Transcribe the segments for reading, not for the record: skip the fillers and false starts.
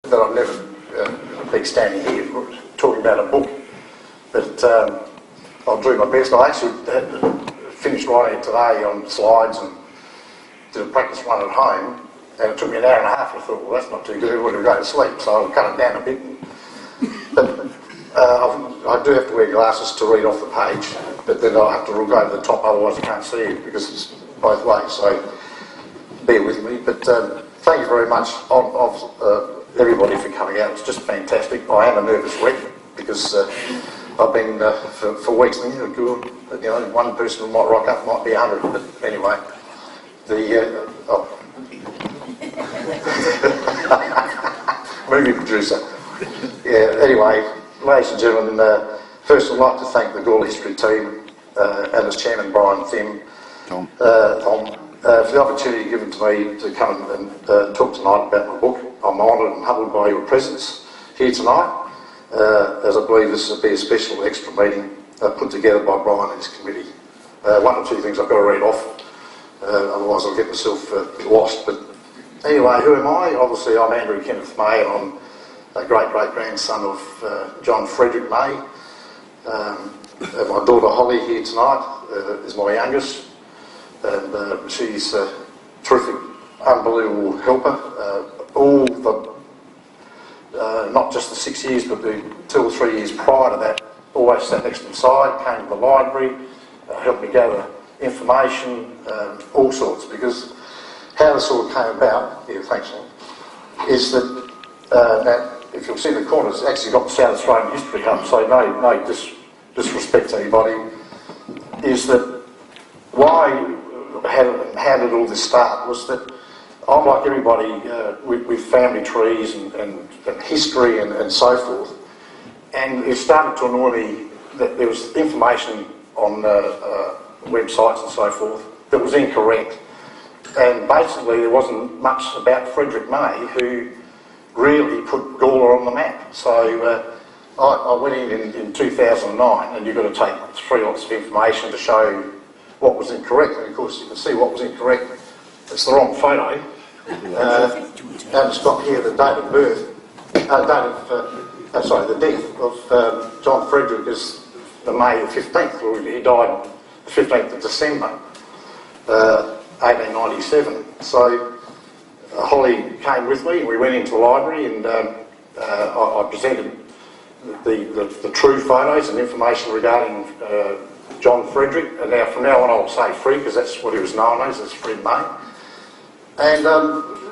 that I've never been standing here talking about a book, but I'll do my best. I actually finished writing it today on slides and did a practice one at home, and it took me an hour and a half. I thought, well, that's not too good, we're going to go to sleep, so I'll cut it down a bit. But I do have to wear glasses to read off the page, but then I'll have to look over the top, otherwise I can't see it, because it's both ways, so bear with me. But thank you very much of everybody for coming out. It's just fantastic. I am a nervous wreck, because I've been for weeks thinking, one person might rock up, might be 100, but anyway, movie producer. Yeah, anyway, ladies and gentlemen, first I'd like to thank the Gawler History team and its chairman, Brian Tom, for the opportunity given to me to come and talk tonight about my book. I'm honoured and humbled by your presence here tonight, as I believe this will be a special extra meeting put together by Brian and his committee. One or two things I've got to read off, otherwise I'll get myself lost. But anyway, who am I? Obviously I'm Andrew Kenneth May, and I'm a great-great-grandson of John Frederick May. My daughter Holly here tonight is my youngest, and she's a terrific, unbelievable helper. All the, not just the 6 years, but the 2 or 3 years prior to that, always sat next to my side, came to the library, helped me gather information, all sorts, because how this all came about, thanks, is that, now, if you'll see the corner, it's actually got the South Australian History Hub, so no disrespect to anybody, is that how did all this start, was that I'm like everybody with family trees and history and so forth, and it started to annoy me that there was information on websites and so forth that was incorrect, and basically there wasn't much about Frederick May, who really put Gawler on the map. So I went in 2009, and you've got to take 3 lots of information to show what was incorrect, and of course you can see what was incorrect. It's the wrong photo, and it's got here the date of birth, the death of John Frederick is the May 15th, he died the 15th of December 1897. So Holly came with me, and we went into the library, and I presented the true photos and information regarding John Frederick, and now from now on I'll say Fred, because that's what he was known as Fred May. And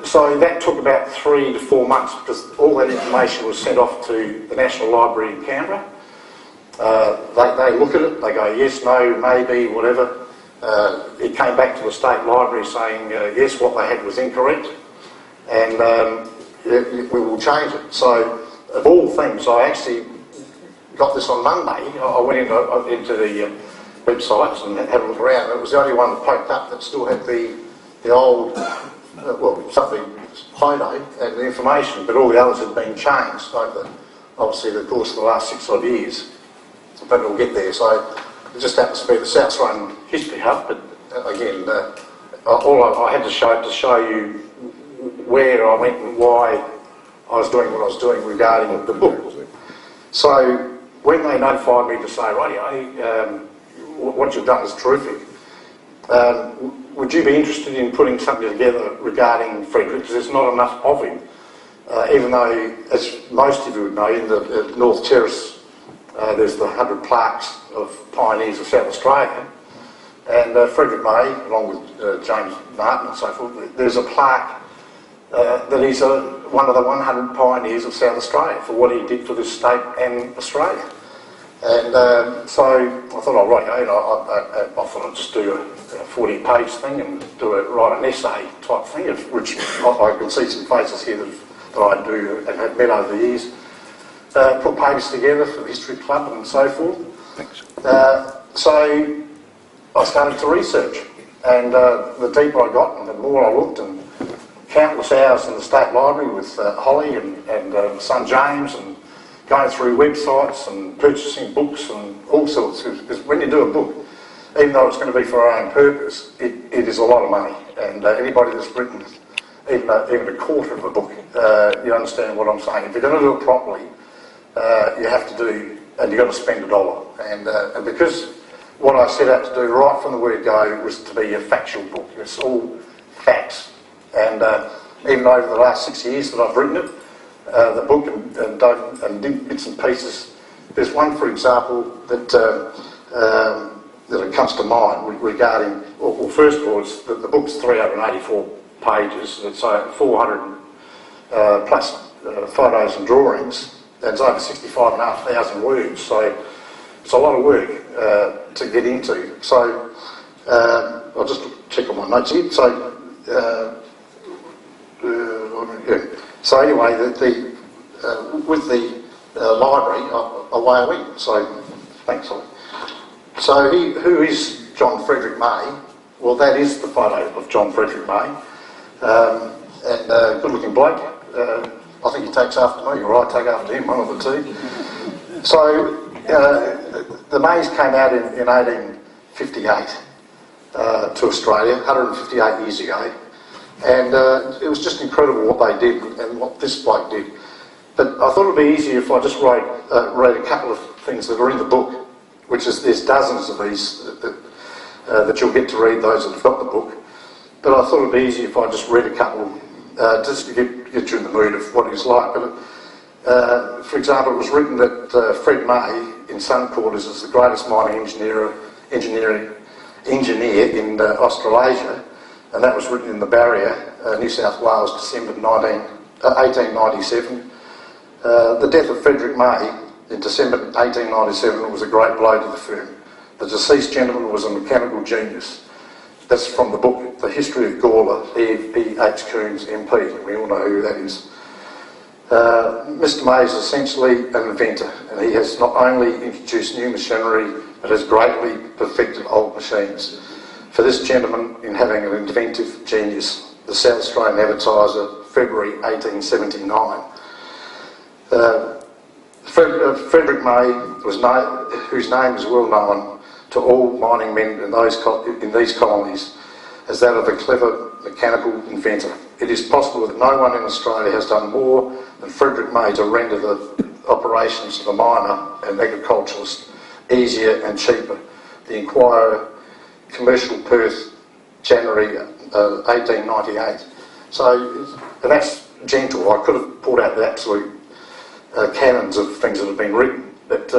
so that took about 3 to 4 months, because all that information was sent off to the National Library in Canberra. They look at it, they go yes, no, maybe, whatever. It came back to the State Library saying yes, what they had was incorrect, and we will change it. So of all things, I actually got this on Monday. I went into the websites and had a look around. It was the only one that poked up that still had the old, something photo and the information, but all the others had been changed over, obviously, the course of the last 6 odd years. But it'll get there. So it just happens to be the South Australian History Hub, but again, all I had to show you where I went and why I was doing what I was doing regarding the book. So when they notified me to say, rightio, what you've done is terrific, would you be interested in putting something together regarding Frederick, because there's not enough of him, even though, as most of you would know, in the North Terrace there's the 100 plaques of pioneers of South Australia, and Frederick May, along with James Martin and so forth, there's a plaque that he's one of the 100 pioneers of South Australia for what he did for this state and Australia. And so I thought, oh, right, I thought I'd just do a 40-page thing and write an essay type thing, which I can see some faces here that I do and have met over the years. Put pages together for the History Club and so forth. Thanks. So I started to research, and the deeper I got and the more I looked, and countless hours in the State Library with Holly and son James, and going through websites and purchasing books and all sorts, because when you do a book, even though it's going to be for our own purpose, it is a lot of money, and anybody that's written even a quarter of a book, you understand what I'm saying. If you're going to do it properly, you have to do, and you've got to spend $1. And because what I set out to do right from the word go was to be a factual book. It's all facts. And even over the last 6 years that I've written it, the book and bits and pieces, there's one, for example, that comes to mind regarding, well, first of all, it's the book's 384 pages, it's 400 plus photos and drawings, and it's over 65,500 words, so it's a lot of work to get into. So I'll just check on my notes here. So anyway, with the library, away I went. So thanks, Ollie. So who is John Frederick May? Well, that is the photo of John Frederick May, and good-looking bloke. I think he takes after me, or I take after him, one of the two. So the Mays came out in 1858 to Australia, 158 years ago, and it was just incredible what they did and what this bloke did. But I thought it would be easier if I just read a couple of things that are in the book, which is, there's dozens of these that you'll get to read, those that have got the book. But I thought it would be easier if I just read a couple, just to get you in the mood of what he's like. But for example, it was written that Fred May in Sun Quarters is the greatest mining engineer in Australasia, and that was written in the Barrier, New South Wales, December 1897. The death of Frederick May in December 1897 was a great blow to the firm. The deceased gentleman was a mechanical genius. That's from the book, The History of Gawler, E.H. Coons, MP. We all know who that is. Mr. May is essentially an inventor, and he has not only introduced new machinery, but has greatly perfected old machines. For this gentleman, in having an inventive genius, the South Australian Advertiser, February 1879. Frederick May, whose name is well known to all mining men in these colonies, as that of a clever mechanical inventor. It is possible that no one in Australia has done more than Frederick May to render the operations of a miner and agriculturalist easier and cheaper. The Inquirer, Commercial, Perth, January 1898. So, and that's gentle. I could have pulled out the absolute canons of things that have been written, but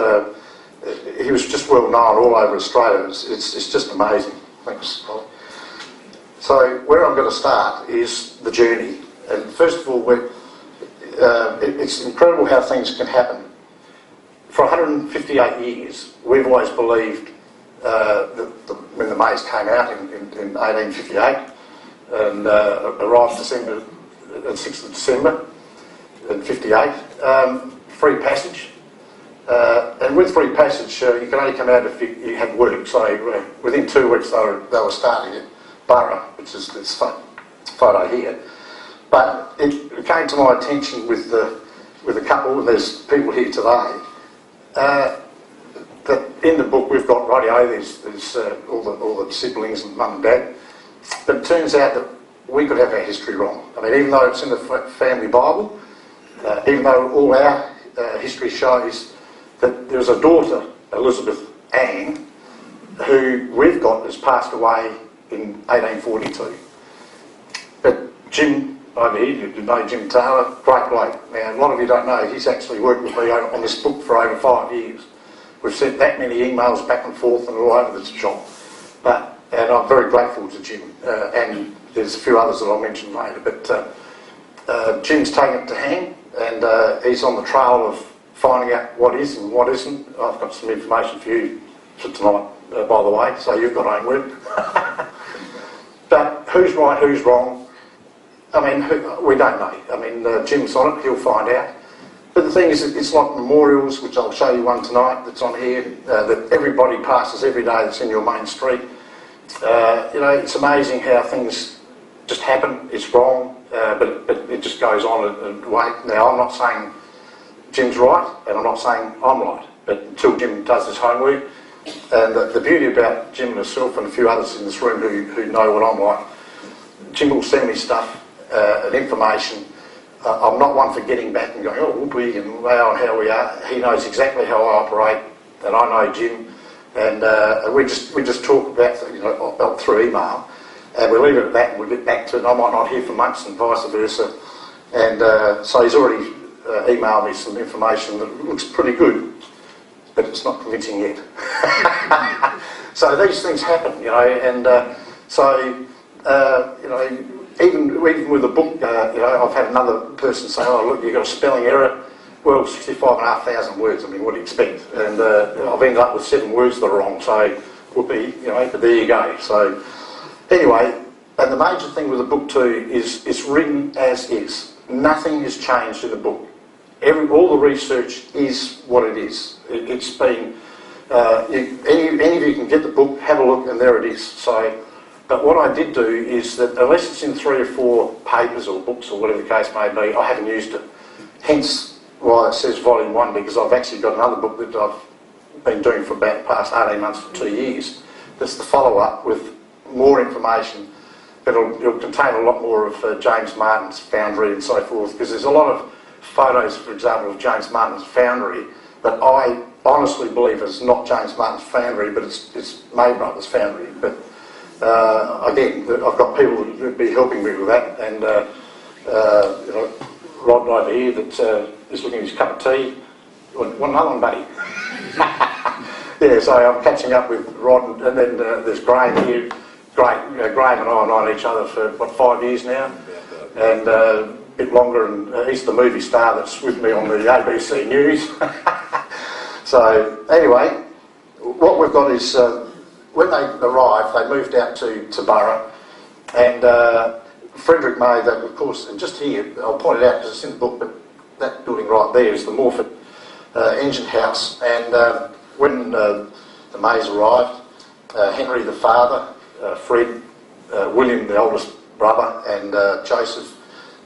he was just well known all over Australia. It's just amazing. Thanks, Ollie. So where I'm going to start is the journey. And first of all, it's incredible how things can happen. For 158 years, we've always believed when the Mays came out in 1858 and arrived December, 6th of December in 58, free passage. And with free passage, you can only come out if you had work. So within 2 weeks they were starting at Borough, which is this photo here. But it came to my attention with a couple, and there's people here today, that in the book we've got rightio, there's all the siblings and mum and dad, but it turns out that we could have our history wrong. I mean, even though it's in the family Bible, even though all our history shows that there was a daughter, Elizabeth Ann, who we've got has passed away in 1842. But Jim over here, you know Jim Taylor, great bloke. Now, a lot of you don't know, he's actually worked with me on this book for over 5 years. We've sent that many emails back and forth and all over the shop. And I'm very grateful to Jim, and there's a few others that I'll mention later. But Jim's taken it to hand, and he's on the trail of finding out what is and what isn't. I've got some information for you for tonight, by the way, so you've got homework. But who's right, who's wrong? I mean, we don't know. I mean, Jim's on it, he'll find out. But the thing is, it's like memorials, which I'll show you one tonight that's on here, that everybody passes every day that's in your main street. You know, it's amazing how things just happen. It's wrong, but it just goes on and wait. Now, I'm not saying Jim's right, and I'm not saying I'm right, but until Jim does his homework. And the beauty about Jim and myself and a few others in this room who know what I'm like, Jim will send me stuff, and information. I'm not one for getting back and going, oh, whoopee, and wow, and how we are. He knows exactly how I operate, and I know Jim, and we just talk about, through email, and we leave it at that, and we get back to it. And I might not hear for months, and vice versa. And so he's already emailed me some information that looks pretty good, but it's not convincing yet. So these things happen, and even with the book, I've had another person say, oh, look, you've got a spelling error. Well, 65,500 words, I mean, what do you expect? And I've ended up with 7 words that are wrong, so whoopee, but there you go. So anyway, and the major thing with the book too is it's written as is. Nothing has changed in the book. All the research is what it is. It's been, any of you can get the book, have a look, and there it is. So, but what I did do is that unless it's in 3 or 4 papers or books or whatever the case may be, I haven't used it. Hence why it says Volume 1, because I've actually got another book that I've been doing for about the past 18 months to 2 years. That's the follow-up with more information. It'll contain a lot more of James Martin's foundry and so forth, because there's a lot of photos, for example, of James Martin's foundry that I honestly believe is not James Martin's foundry, but it's May Brothers' foundry. But again, I've got people that would be helping me with that, and Rod over here that is looking at his cup of tea. Want another one, buddy? Yeah, so I'm catching up with Rod, and then there's Graham here. Graham and I have known each other for, 5 years now, and a bit longer, and he's the movie star that's with me on the ABC News. So anyway, what we've got is, when they arrived, they moved out to Burra, and Frederick May, that of course, and just here, I'll point it out because it's in the book, but that building right there is the Morford engine house, and when the Mays arrived, Henry the father, Fred, William the oldest brother, and Joseph,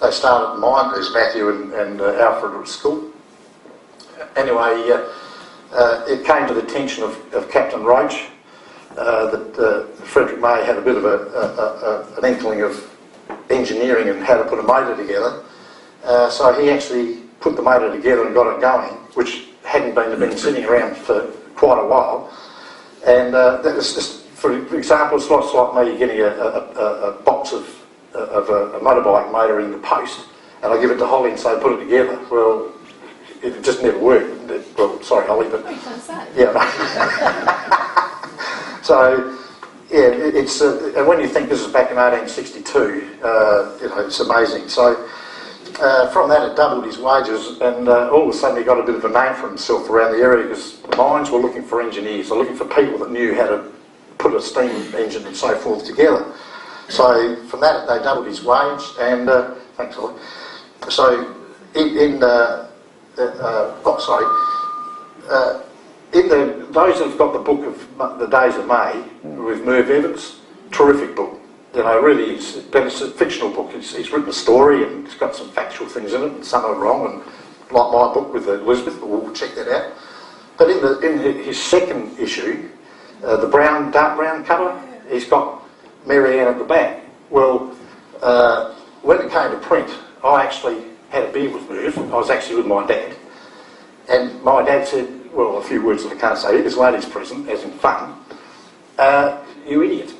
they started the mine. There's Matthew and Alfred at school. Anyway, it came to the attention of Captain Roach that Frederick May had a bit of an inkling of engineering and how to put a motor together. So he actually put the motor together and got it going, which hadn't been sitting around for quite a while. And that was just, for example, it's like me getting a box of a motorbike motor in the post, and I give it to Holly and say, put it together. Well, it just never worked. Well, sorry, Holly, but yeah. So yeah, it's and when you think this is back in 1862, it's amazing. So from that, it doubled his wages, and all of a sudden he got a bit of a name for himself around the area, because the mines were looking for engineers. They're looking for people that knew how to put a steam engine and so forth together. So from that, they doubled his wage, and thanks, Holly. So those that have got the book of the Days of May with Merv Evans, terrific book. Really is, but it's a fictional book. He's written a story, and it's got some factual things in it, and some are wrong, and like my book with Elizabeth, we'll check that out. But in his second issue, the dark brown cover, he's got Mary Ann at the back. Well, when it came to print, I actually had a beer with Merv. I was actually with my dad, and my dad said, well, a few words that I can't say, it was ladies' present, as in fun. You idiot,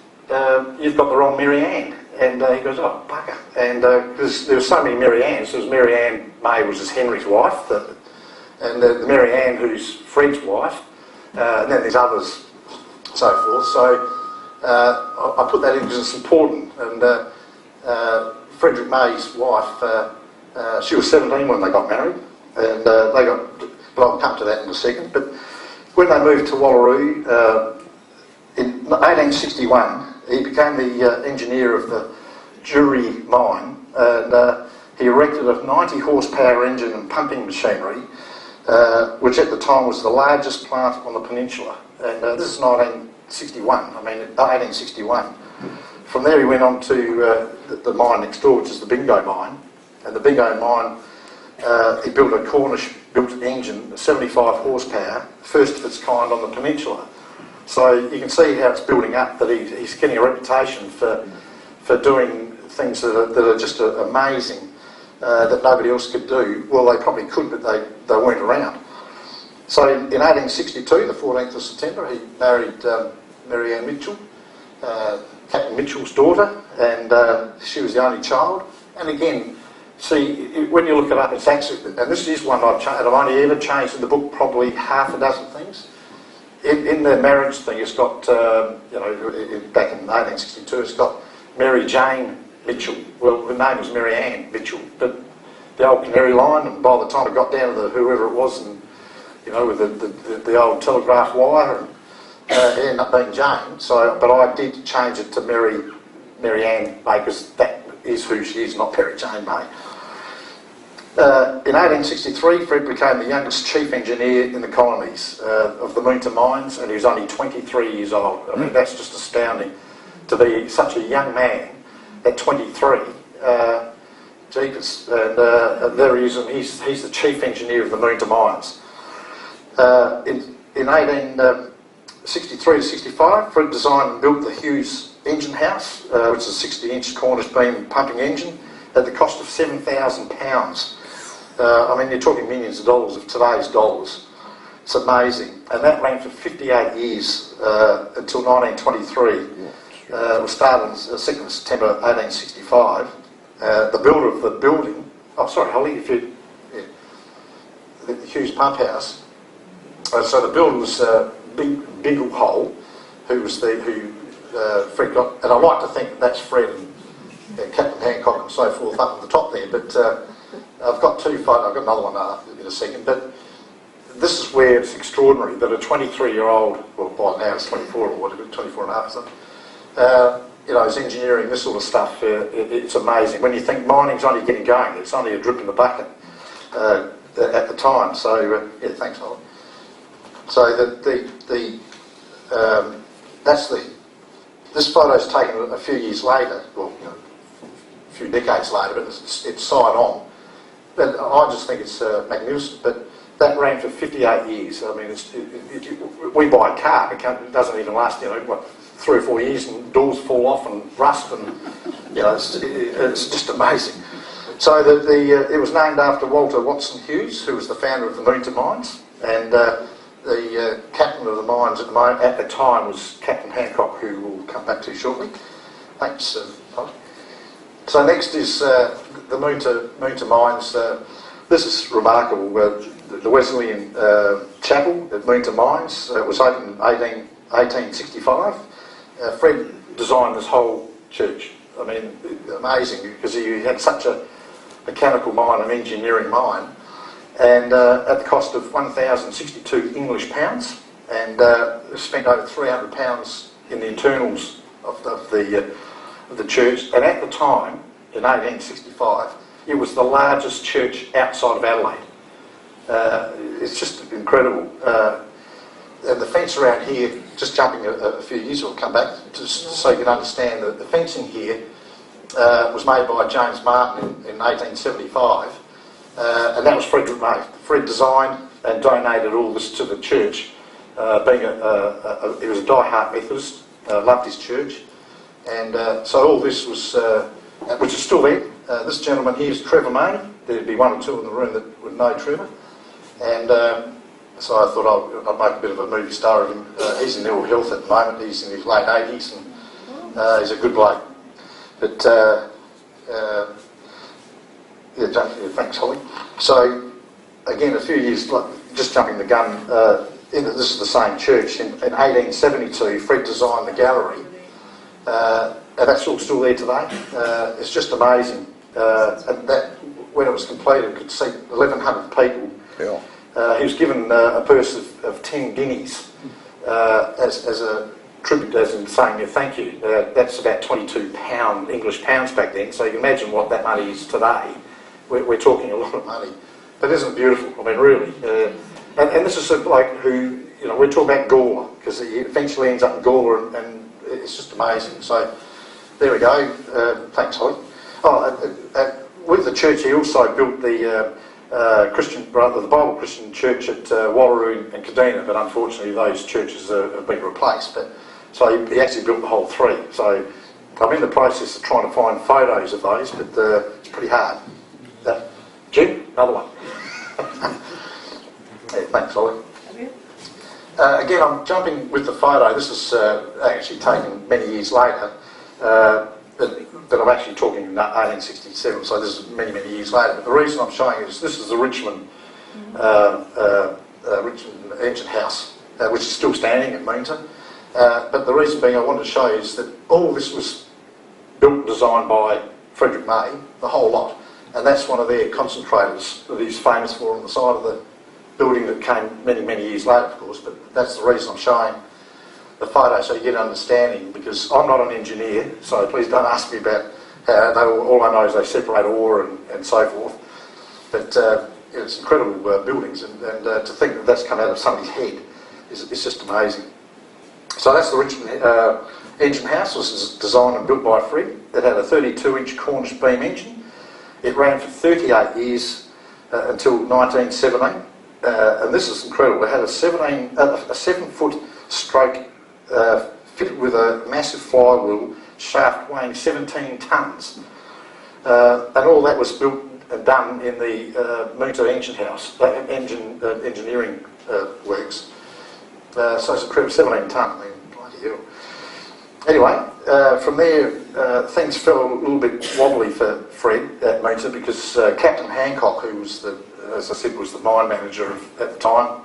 you've got the wrong Mary Ann. And he goes, oh, bugger. And because there were so many Mary Anns, there was Mary Ann May, was his Henry's wife, and the Mary Ann who's Fred's wife, and then there's others, so forth. So I put that in because it's important. And Frederick May's wife, she was 17 when they got married, and but I'll come to that in a second. But when they moved to Wallaroo in 1861, he became the engineer of the Jury mine, and he erected a 90 horsepower engine and pumping machinery, which at the time was the largest plant on the peninsula. And this is 1861. From there he went on to the mine next door, which is the Bingo mine. And the Bingo mine, he built a Cornish-built engine, 75 horsepower, first of its kind on the peninsula. So you can see how it's building up, that he's getting a reputation for doing things that are just amazing that nobody else could do. Well, they probably could, but they weren't around. So in 1862, the 14th of September, he married Mary Ann Mitchell, Captain Mitchell's daughter, and she was the only child. And again, see, when you look it up, it's actually, and this is one I've only ever changed in the book probably half a dozen things. In the marriage thing, it's got, back in 1862, it's got Mary Jane Mitchell. Well, her name was Mary Ann Mitchell, but the old canary line, and by the time it got down to whoever it was, and with the old telegraph wire, and it ended up being Jane. So, but I did change it to Mary Ann May, because that is who she is, not Mary Jane May. In 1863, Fred became the youngest chief engineer in the colonies of the Moonta mines, and he was only 23 years old. I mean, that's just astounding to be such a young man at 23. Jeepers. And there he is, and he's the chief engineer of the Moonta mines. In 1863 to 65, Fred designed and built the Hughes engine house, which is a 60-inch Cornish beam pumping engine, at the cost of £7,000. I mean, you're talking millions of dollars of today's dollars. It's amazing. And that ran for 58 years until 1923. It was started on the 2nd of September 1865. The builder of the building, oh sorry Holly, the Hughes pump house. So the builder was Bingle Hole, who Fred got, and I like to think that's Fred and Captain Hancock and so forth up at the top there, but I've got two photos, I've got another one in a second, but this is where it's extraordinary that a 23-year-old, well by now it's 24 or whatever, 24 and a half or something, is engineering this sort of stuff. It's amazing. When you think mining's only getting going, it's only a drip in the bucket at the time. So, yeah, thanks, Holly. So this photo's taken a few years later, well, a few decades later, but it's side on. But I just think it's magnificent. But that ran for 58 years. I mean, we buy a car, it doesn't even last, 3 or 4 years, and doors fall off and rust, and it's just amazing. So it was named after Walter Watson Hughes, who was the founder of the Moonta mines, and the captain of the mines at the time was Captain Hancock, who we'll come back to shortly. Thanks, Holly. So next is the Moonta mines. This is remarkable. The Wesleyan Chapel at Moonta mines was opened in 1865. Fred designed this whole church. I mean, amazing, because he had such a mechanical mind, an engineering mind, and at the cost of 1,062 English pounds, and spent over £300 in the internals of the church. And at the time, in 1865, it was the largest church outside of Adelaide. It's just incredible. And the fence around here, just jumping a few years, we'll come back, just so you can understand that the fencing here was made by James Martin in 1875, and that was Frederick May. Fred designed and donated all this to the church, being he was a die-hard Methodist, loved his church, and so all this was, which is still there. This gentleman here is Trevor May. There'd be one or two in the room that would know Trevor, and so I thought I'd make a bit of a movie star of him. He's in ill health at the moment. He's in his late 80s, and he's a good bloke. But thanks, Holly. So again, a few years, just jumping the gun. This is the same church. In 1872, Fred designed the gallery, and that's all still there today. It's just amazing. And that, when it was completed, could seat 1,100 people. Yeah. He was given a purse of 10 guineas as a tribute, as in saying thank you. That's about 22 English pounds back then, so you can imagine what that money is today. We're talking a lot of money. But isn't it beautiful? I mean, really. And this is a bloke who, we're talking about Gawler, because he eventually ends up in Gawler, and it's just amazing. So there we go. Thanks, Holly. With the church, he also built the the Bible Christian Church at Wallaroo and Kadina, but unfortunately those churches have been replaced. But so he actually built the whole three. So I'm in the process of trying to find photos of those, but it's pretty hard. Jim, another one. Yeah, thanks, Ollie. Again, I'm jumping with the photo. This is actually taken many years later, but I'm actually talking 1867, so this is many, many years later. But the reason I'm showing is this is the Richmond engine house, which is still standing at Moonton. But the reason being I wanted to show you is that all this was built and designed by Frederick May, the whole lot. And that's one of their concentrators that he's famous for on the side of the building that came many, many years later, of course. But that's the reason I'm showing the photo, so you get an understanding, because I'm not an engineer, so please don't ask me about how all I know is they separate ore and so forth. But it's incredible buildings, and to think that that's come out of somebody's head is just amazing. So that's the Richmond engine house. This was designed and built by Fred. It had a 32-inch Cornish beam engine. It ran for 38 years until 1917, and this is incredible. It had a 7-foot stroke fitted with a massive flywheel shaft weighing 17 tonnes, and all that was built and done in the Moonton engine house, engineering works. So it's incredible, 17 tonne, I mean, bloody hell. Anyway, from there things fell a little bit wobbly for Fred at Moonton, because Captain Hancock, who was as I said, was the mine manager at the time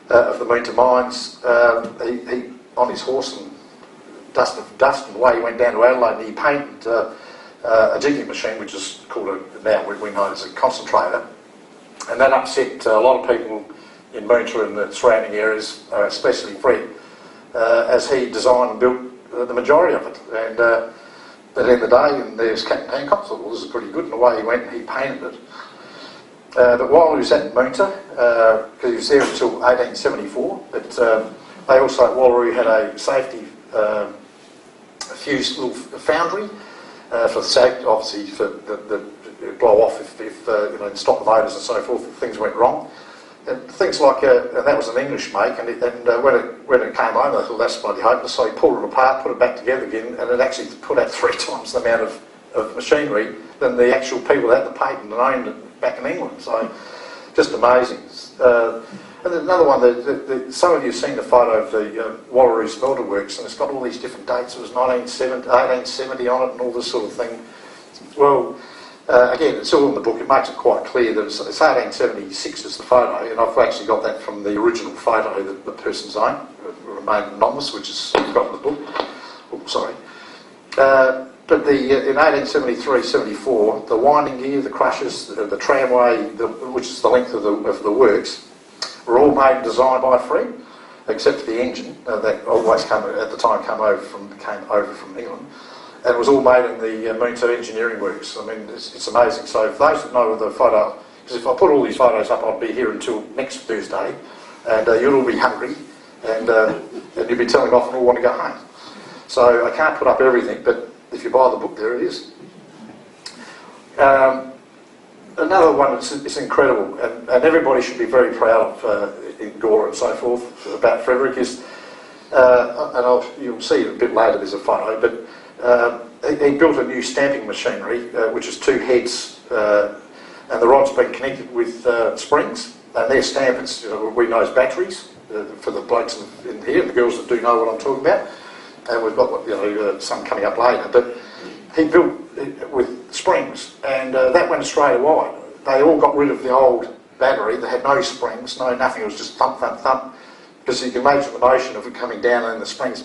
of the Moonton mines, he on his horse and dust and away he went down to Adelaide, and he painted a jigging machine, which is called now we know as a concentrator, and that upset a lot of people in Moonton and the surrounding areas, especially Fred, as he designed and built the majority of it. And at the end of the day, and there's Captain Hancock, thought, well, this is pretty good, and away he went and he painted it. But while he was at Moonton, because he was there until 1874, but they also at Gawler had a safety fused little foundry for the safety, obviously for the blow off if you know, stop the motors and so forth if things went wrong. And things like, and that was an English make, and when it came home, they thought that's bloody hopeless, so he pulled it apart, put it back together again, and it actually put out 3 times the amount of machinery than the actual people that had the patent and owned it back in England. So, just amazing. And then another one, some of you have seen the photo of the Wallaroo Smelter Works, and it's got all these different dates. It was 1870 on it and all this sort of thing. Well, again, it's all in the book. It makes it quite clear that it's 1876 is the photo, and I've actually got that from the original photo that the person's own, remained anonymous, which is got in the book. Oh, sorry. But in 1873-74, the winding gear, the crushers, the tramway, which is the length of the works, were all made and designed by Fred, except for the engine that always came over from England. And it was all made in the Moonton engineering works. I mean, it's amazing. So for those that know the photo, because if I put all these photos up, I'll be here until next Thursday, and you'll all be hungry, and you'll be telling off and all want to go home. So I can't put up everything, but if you buy the book, there it is. Another one, it's incredible, and everybody should be very proud of in Gawler and so forth about Frederick is, and you'll see it a bit later, there's a photo, but he built a new stamping machinery, which is 2 heads, and the rod's been connected with springs, and they're stampers, we know as batteries, for the blokes in here, and the girls that do know what I'm talking about, and we've got some coming up later, but he built it with springs, and that went Australia-wide. They all got rid of the old battery, they had no springs, no nothing, it was just thump, thump, thump, because you can imagine the motion of it coming down and the springs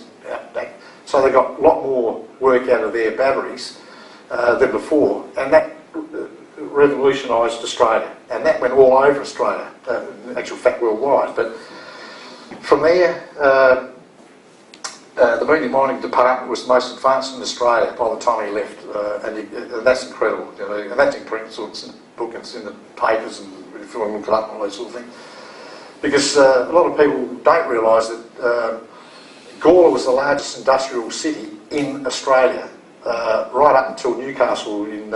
back. So they got a lot more work out of their batteries than before, and that revolutionised Australia, and that went all over Australia, in actual fact worldwide. But from there, the Moonton Mining Department was the most advanced in Australia by the time he left, and that's incredible, and that's in print, so it's in the book, it's in the papers, and if you want to look it up and all those sort of things. Because a lot of people don't realise that Gawler was the largest industrial city in Australia, right up until Newcastle in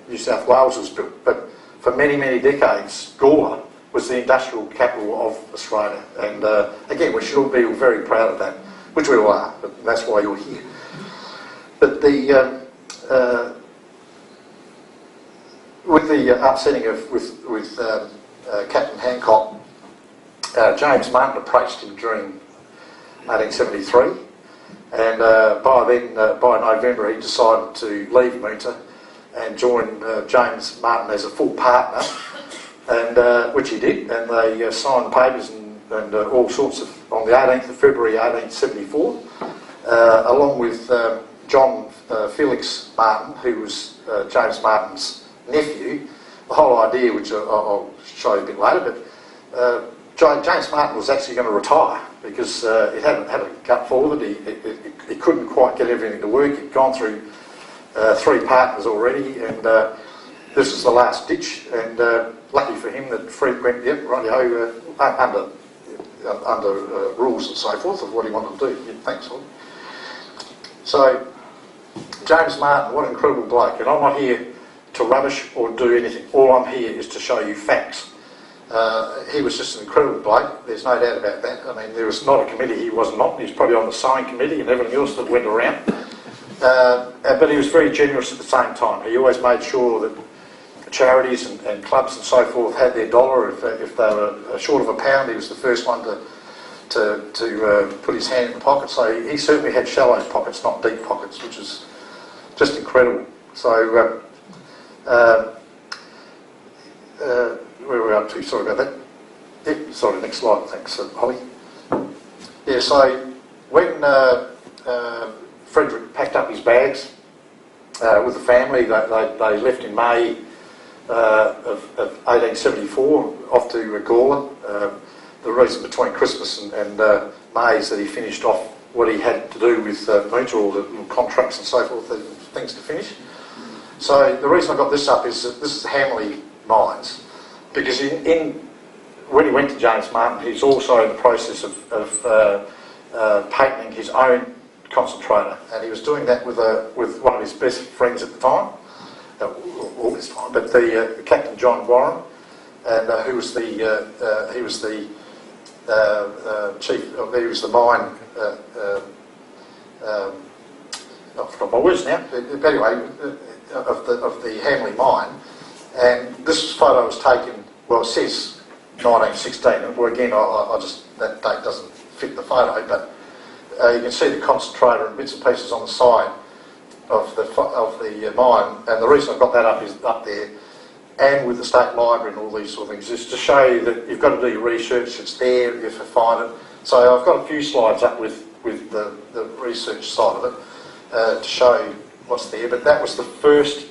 New South Wales was built. But for many, many decades, Gawler was the industrial capital of Australia. And again, we should all be very proud of that, which we all are, but that's why you're here. But with the upsetting with Captain Hancock, James Martin approached him during 1873, and by November he decided to leave Moonta and join James Martin as a full partner, and which he did, and they signed papers and all sorts of, on the 18th of February 1874, along with John Felix Martin, who was James Martin's nephew. The whole idea, which I'll show you a bit later, but James Martin was actually going to retire because he had a gut fall of it. He couldn't quite get everything to work. He'd gone through 3 partners already, and this was the last ditch. And lucky for him that Fred went, yep, rightio, under rules and so forth of what he wanted to do. Yeah, thanks, Holly. So James Martin, what an incredible bloke. And I'm not here to rubbish or do anything. All I'm here is to show you facts. He was just an incredible bloke, there's no doubt about that. I mean, there was not a committee he wasn't on. He was probably on the sewing committee and everything else that went around. But he was very generous at the same time. He always made sure that charities and clubs and so forth had their dollar. If they were short of £1, he was the first one to put his hand in the pocket. So he certainly had shallow pockets, not deep pockets, which is just incredible. So where are we up to? Sorry about that. Yep, sorry, next slide. Thanks, Holly. Yeah, so when Frederick packed up his bags with the family, they left in May of 1874 off to Gawler. The reason between Christmas and May is that he finished off what he had to do with Moonta, all the little contracts and so forth, the things to finish. So the reason I got this up is that this is Hamley Mines, because when he went to James Martin, he's also in the process of patenting his own concentrator, and he was doing that with one of his best friends at the time, all this time, but the Captain John Warren, and he was the chief. He was the mine. I forgot my words now. But anyway, of the Hamley mine, and this photo was taken. Well, it says 1916. Well, again, I just, that date doesn't fit the photo, but you can see the concentrator and bits and pieces on the side of the mine. And the reason I've got that up is up there, and with the State Library and all these sort of things, is to show you that you've got to do your research. It's there if you find it. So I've got a few slides up with the research side of it to show you what's there. But that was the first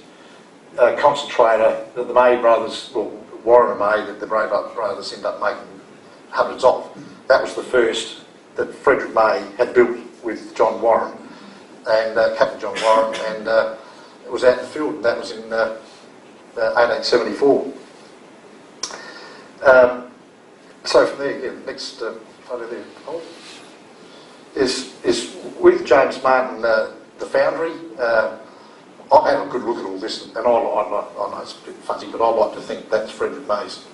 concentrator that the May brothers, well, Warren and May, that the May brothers ended up making hundreds of. That was the first that Frederick May had built with John Warren and Captain John Warren, and it was out in the field, and that was in 1874. So from there, again, next photo there, is with James Martin, the foundry. I had a good look at all this, and I know it's a bit fuzzy, but I like to think that's Frederick May's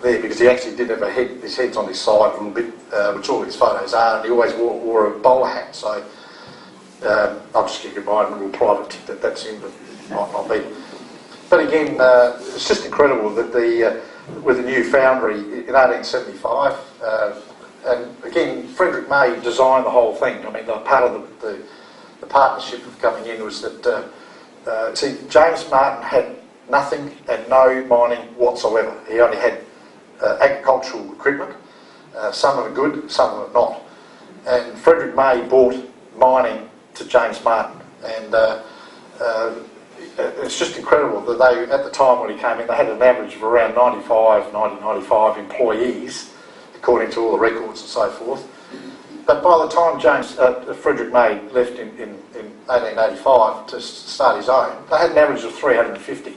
there, because he actually did have his head's on his side a little bit, which all his photos are, and he always wore a bowler hat, so I'll just keep in mind a little private tip that's him, but might not be. But again, it's just incredible that with the new foundry in 1875, and again, Frederick May designed the whole thing. I mean, part of the partnership of coming in was that, see, James Martin had nothing and no mining whatsoever. He only had agricultural equipment. Some of it good, some of it not. And Frederick May bought mining to James Martin, and it's just incredible that they, at the time when he came in, they had an average of around 95 employees, according to all the records and so forth. But by the time Frederick May left in 1885 to start his own, they had an average of 350.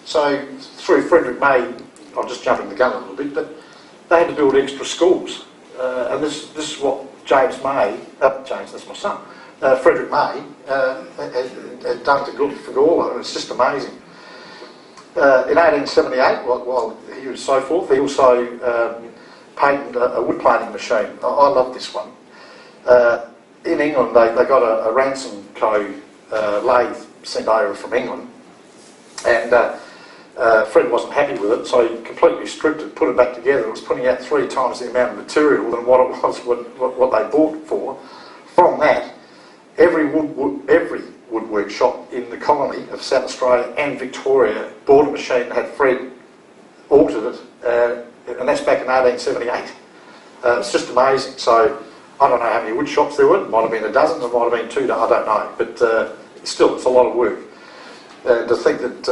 So through Frederick May, I'm just jumping the gun a little bit, but they had to build extra schools. And this is what James May, James, that's my son, Frederick May had done for Gawler. It's just amazing. In 1878, while he was so forth, he also patented a wood planing machine. I love this one. in England, they got a Ransom Co. lathe sent over from England, and Fred wasn't happy with it, so he completely stripped it, put it back together. It was putting out 3 times the amount of material than what it was, what they bought it for. From that, every woodwork shop in the colony of South Australia and Victoria bought a machine and had Fred altered it, and that's back in 1878. It's just amazing. So I don't know how many wood shops there were. It might have been a dozen, it might have been 2, I don't know. But still, it's a lot of work. To think that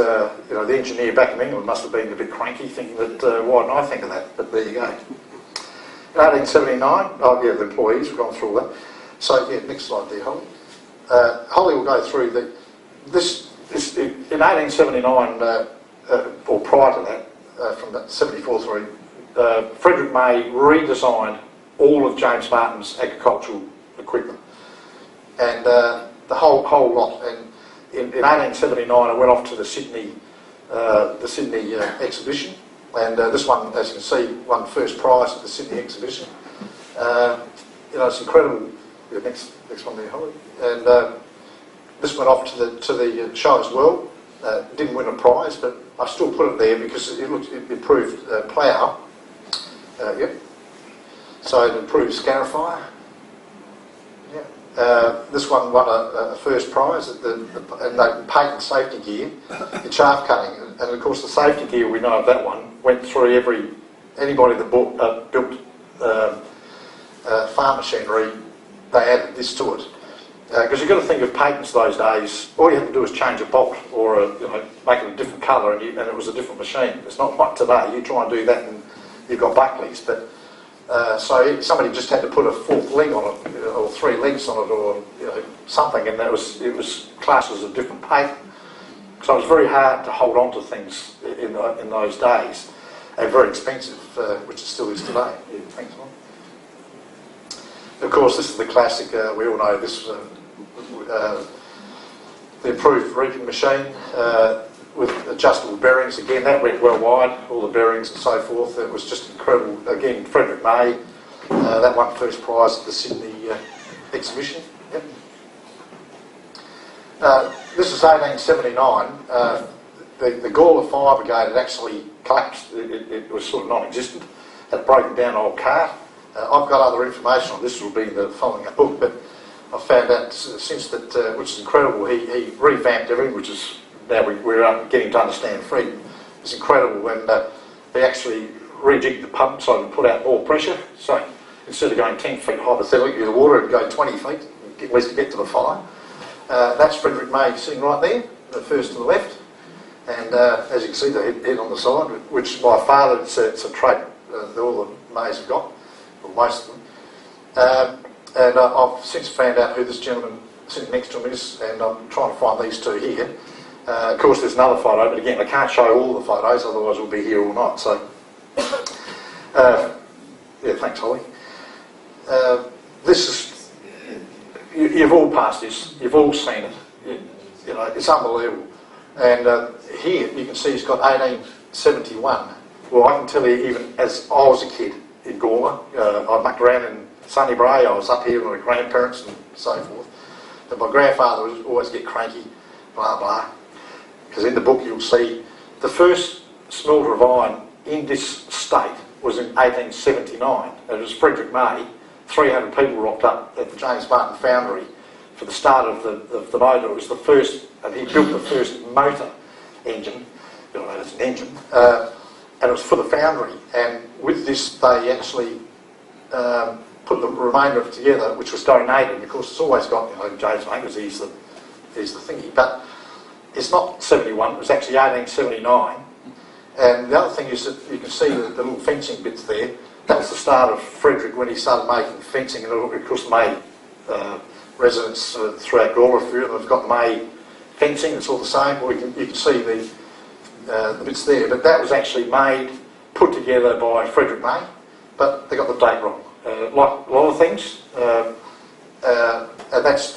you know, the engineer back in England must have been a bit cranky, thinking that why didn't I think of that? But there you go. In 1879, oh yeah, the employees, we've gone through all that. So yeah, next slide there, Holly. Holly will go through this in 1879 or prior to that, from that 74 through. Frederick May redesigned all of James Martin's agricultural equipment, and the whole lot. And in 1879, I went off to the Sydney exhibition, and this one, as you can see, won first prize at the Sydney exhibition. You know, it's incredible. Yeah, next one there, Holly. And this went off to the show as well. Didn't win a prize, but I still put it there because it improved plough. Yep. So it improved scarifier. Yeah. This one won a first prize and they patent safety gear in chaff cutting. And of course the safety gear, we know of that one, went through anybody that built farm machinery, they added this to it. Because you've got to think of patents those days, all you have to do is change a bolt or make it a different colour and it was a different machine. It's not like today, you try and do that and you've got Buckleys, but so somebody just had to put a 4th leg on it, or 3 legs on it, or something, and it was classed as a different patent. So it was very hard to hold on to things in those days, and very expensive, which it still is today. Yeah, thanks, Mike. Of course, this is the classic. We all know this. The improved reaping machine with adjustable bearings. Again, that went well wide, all the bearings and so forth. It was just incredible. Again, Frederick May, that won first prize at the Sydney exhibition. Yep. This is 1879. The Gawler fire brigade had actually collapsed. It was sort of non-existent. Had broken down an old cart. I've got other information on this, will be in the following up book, but I found out since that, which is incredible, he revamped everything, which is, now we're getting to understand Fred. It's incredible, and they actually rejigged the pump so it put out more pressure. So instead of going 10 feet hypothetically, the water would go 20 feet, at least to get to the fire. That's Frederick May sitting right there, the first to the left. And as you can see, the head on the side, which my father, it's a trait that all the Mays have got, or most of them. And I've since found out who this gentleman sitting next to him is, and I'm trying to find these two here. Of course, there's another photo, but again, I can't show all the photos, otherwise we'll be here all night. So, yeah, thanks, Holly. This is, you've all passed this, you've all seen it. You know, it's unbelievable. And here you can see it's got 1871. Well, I can tell you, even as I was a kid in Gawler, I mucked around in Sunny Bray, I was up here with my grandparents and so forth. And my grandfather would always get cranky, blah blah. Because in the book you'll see the first smelter of iron in this state was in 1879. It was Frederick May. 300 people rocked up at the James Martin foundry for the start of the motor. It was the first, and he built the first motor engine. You know, it's an engine, and it was for the foundry. And with this, they actually put the remainder of it together, which was donated. Of course, it's always got, you know, James May, because he's the thingy. But it's not 71, it was actually 1879. And the other thing is that you can see the little fencing bits there. That was the start of Frederick when he started making fencing. And of course, May residents throughout Gawler, they've got May fencing, it's all the same. Well, you can see the bits there. But that was actually put together by Frederick May, but they got the date wrong. Like a lot of things, and that's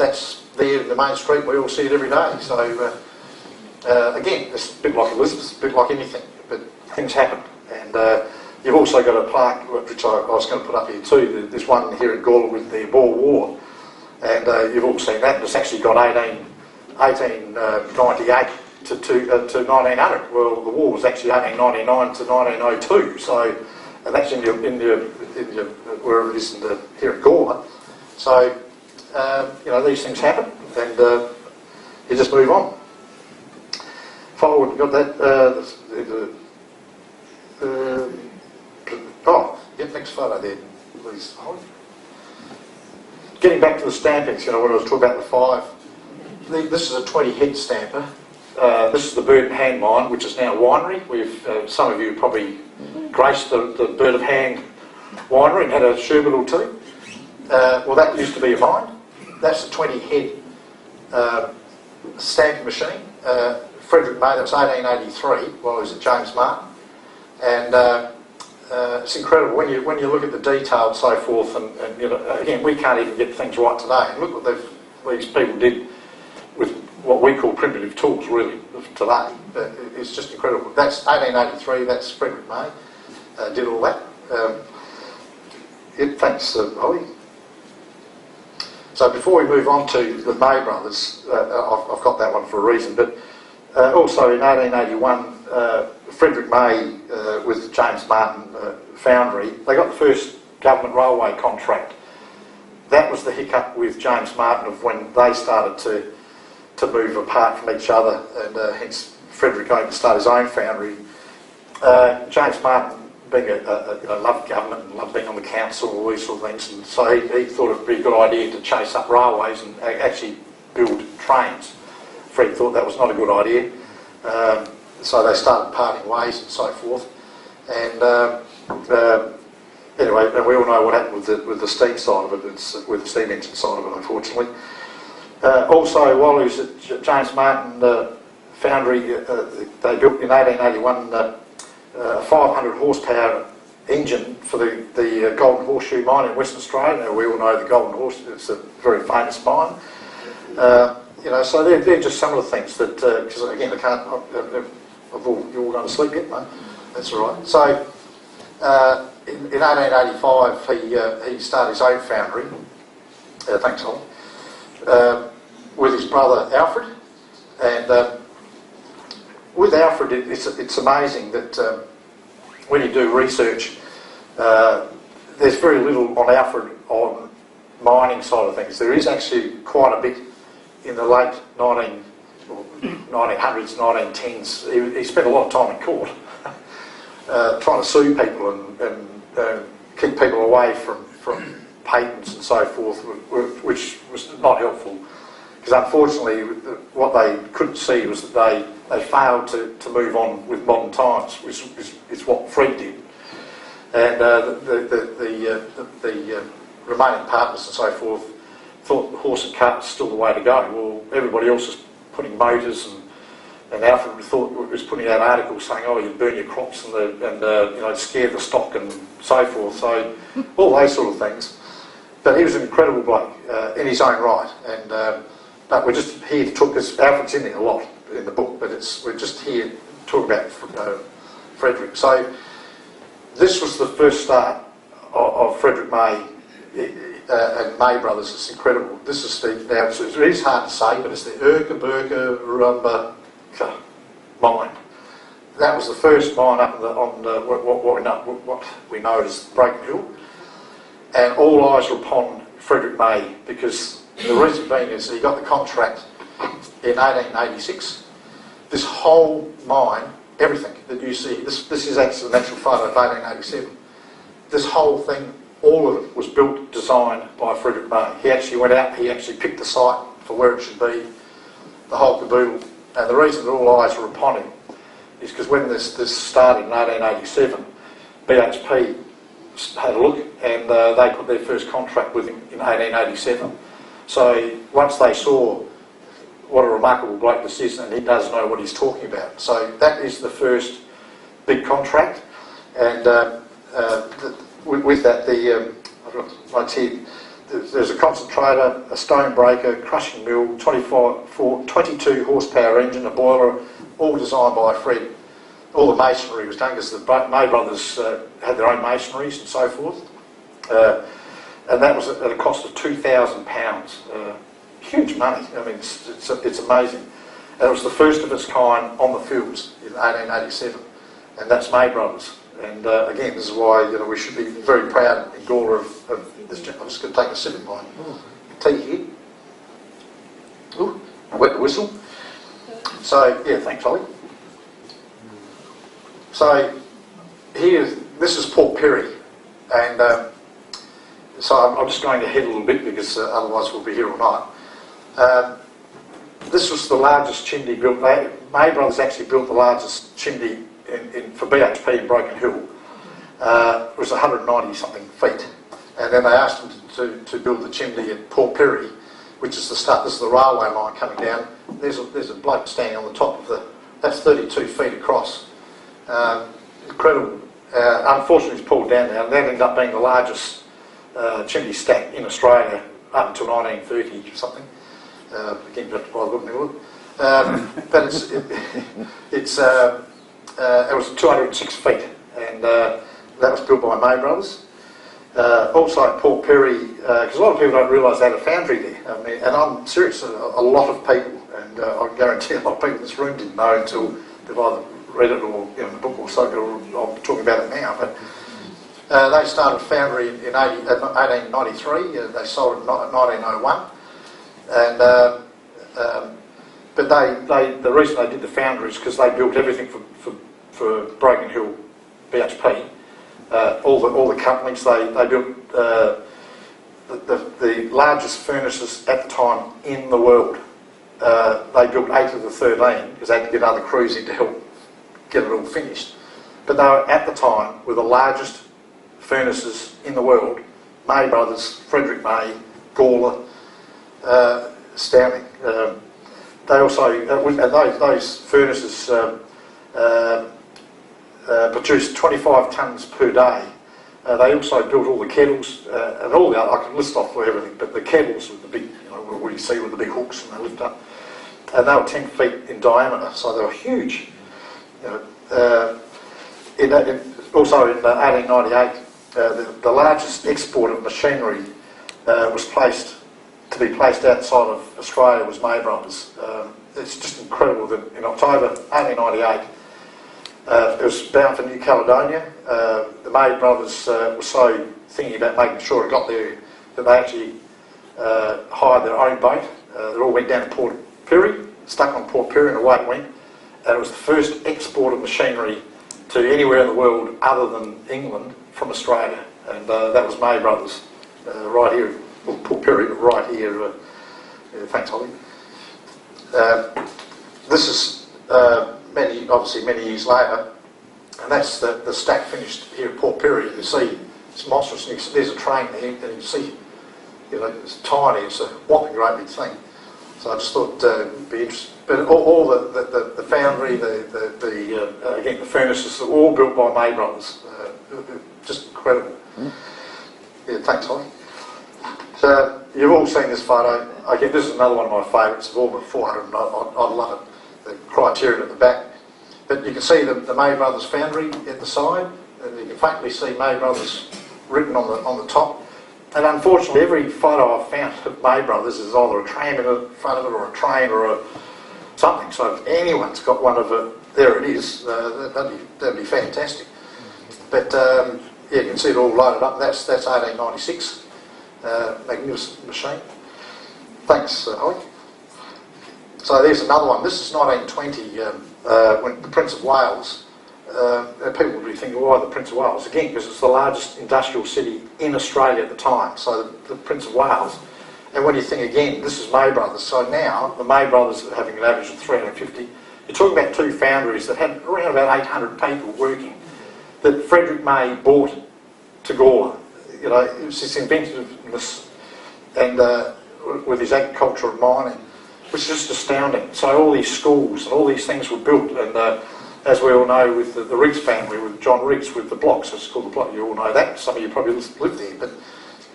there in the main street. We all see it every day. So again, it's a bit like Elizabeth, a bit like anything, but things happen. And you've also got a plaque, which I was going to put up here too. There's one here in Gawler with the Boer War, And you've all seen that. It's actually got 1898 to 1900. Well, the war was actually 1899 to 1902. So, and that's in your wherever it is here at Gawler. So, you know, these things happen, and you just move on. Forward, we've got that. Next photo there, please. Getting back to the stampings, you know, when I was talking about the 5, this is a 20 head stamper. This is the Bird and Hand mine, which is now a winery. Some of you probably graced the Bird of Hand winery and had a sherbet or two. Well, that used to be a mine. That's a 20 head stamping machine. Frederick made it, was 1883 while he was at James Martin. And it's incredible when you look at the detail and so forth, and you know, again, we can't even get things right today. And look what these people did with what we call primitive tools, really, today. It's just incredible. That's 1883. That's Frederick May did all that. Thanks, Holly. So before we move on to the May brothers, I've got that one for a reason, but also in 1881, Frederick May with James Martin Foundry, they got the first government railway contract. That was the hiccup with James Martin of when they started to move apart from each other, and hence Frederick going to start his own foundry. James Martin, being loved government and loved being on the council, all these sort of things, and so he thought it would be a good idea to chase up railways and actually build trains. Fred thought that was not a good idea, so they started parting ways and so forth. And anyway, and we all know what happened with the steam side of it. It's with the steam engine side of it, unfortunately. Also, while he was at James Martin Foundry, they built in 1881 a 500 horsepower engine for the Golden Horseshoe mine in Western Australia. We all know the Golden Horseshoe; it's a very famous mine. You know, so they're just some of the things that, because again, I can't. You're all going to sleep yet, mate? That's all right. So, in 1885, he started his own foundry. Thanks, Holly. With his brother Alfred, and with Alfred, it's amazing that when you do research, there's very little on Alfred on mining side of things. There is actually quite a bit in the late 1900s, 1910s. He spent a lot of time in court trying to sue people and keep people away from patents and so forth, which was not helpful. Because unfortunately, what they couldn't see was that they failed to move on with modern times, which is what Fred did. And the remaining partners and so forth thought the horse and cart was still the way to go. Well, everybody else was putting motors, and Alfred was putting out articles saying, "Oh, you burn your crops and you know, scare the stock and so forth." So all those sort of things. But he was an incredible bloke in his own right, and but we're just here to talk, because Alfred's in there a lot in the book, but we're just here to talk about Frederick. So this was the first start of Frederick May and May Brothers. It's incredible. This is now it is hard to say, but it's the Urka Rumba mine. That was the first mine up on what we know as Broken Hill, and all eyes were upon Frederick May, because the reason being is he got the contract in 1886. This whole mine, everything that you see, this is actually an actual photo of 1887. This whole thing, all of it was built, designed by Frederick May. He actually went out, he actually picked the site for where it should be, the whole caboodle. And the reason that all eyes were upon him is because when this started in 1887, BHP had a look, and they put their first contract with him in 1887. So once they saw what a remarkable bloke this is, and he does know what he's talking about. So that is the first big contract, and with that, I've got notes here. There's a concentrator, a stone breaker, crushing mill, 22 horsepower engine, a boiler, all designed by Fred. All the masonry was done because the May brothers had their own masonries and so forth. and that was at a cost of £2,000. Huge money. I mean, it's amazing. And it was the first of its kind on the fields in 1887, and that's May Brothers. And again, this is why we should be very proud in Gawler of this. I'm just going to take a sip of my tea here. Ooh, wet the whistle. So yeah, thanks, Ollie. So this is Port Pirie, and so I'm just going ahead a little bit because otherwise we'll be here all night. This was the largest chimney built. May Brothers actually built the largest chimney for BHP in Broken Hill. It was 190 something feet, and then they asked them to build the chimney at Port Pirie, which is the start. This is the railway line coming down. There's a bloke standing on the top of that's 32 feet across. Incredible. Unfortunately, it's pulled down now, and that ended up being the largest chimney stack in Australia up until 1930 or something. Again, just by looking at it. But it was 206 feet, and that was built by May Brothers. Also at Port Pirie, because a lot of people don't realise they had a foundry there. I mean, and I'm serious, a lot of people, and I can guarantee a lot of people in this room didn't know until they've either read it or in the book or so, or I'm talking about it now. But they started a foundry in 1893, they sold it in 1901. And but the reason they did the foundry is because they built everything for Broken Hill BHP. All the companies they built the largest furnaces at the time in the world. They built 8 of the 13 because they had to get other crews in to help get it all finished. But they were at the time were the largest furnaces in the world. May Brothers, Frederick May, Gawler. Astounding. They also, and those furnaces produced 25 tonnes per day. They also built all the kettles and all the other. I could list off for everything, but the kettles with the big, what you see with the big hooks and they lift up, and they were 10 feet in diameter, so they were huge. Also in 1898, the largest export of machinery was to be placed outside of Australia was May Brothers. It's just incredible that in October 1898 it was bound for New Caledonia. The May Brothers were so thinking about making sure it got there that they actually hired their own boat. They all went down to Port Pirie, stuck on Port Pirie, and away it went. And it was the first export of machinery to anywhere in the world other than England from Australia, and that was May Brothers right here. Well, Port Pirie, but right here. Thanks, Holly. This is obviously many years later, and that's the stack finished here at Port Pirie. You can see it's monstrous. And there's a train there, and you can see, it's tiny. It's a whopping great big thing. So I just thought it'd be interesting. But all the foundry, again the furnaces, are all built by May Brothers. Just incredible. Yeah, thanks, Holly. So you've all seen this photo. Again, this is another one of my favourites of all the 400. I love it. The criterion at the back. But you can see the May Brothers foundry at the side, and you can faintly see May Brothers written on the top. And unfortunately, every photo I've found of May Brothers is either a tram in front of it, or a train, or something. So if anyone's got one of it, there it is. That'd be fantastic. But yeah, you can see it all loaded up. That's 1896. Magnificent machine. Thanks, Holly. So there's another one. This is 1920, when the Prince of Wales, people would be thinking, why the Prince of Wales? Again, because it's the largest industrial city in Australia at the time, so the Prince of Wales. And when you think again, this is May Brothers, so now the May Brothers are having an average of 350. You're talking about 2 foundries that had around about 800 people working, that Frederick May bought to Gawler. It was his inventiveness and with his agriculture and mining, which is just astounding. So all these schools and all these things were built, and as we all know, with the Riggs family, with John Riggs, with the blocks, it's called the block. You all know that. Some of you probably live there, but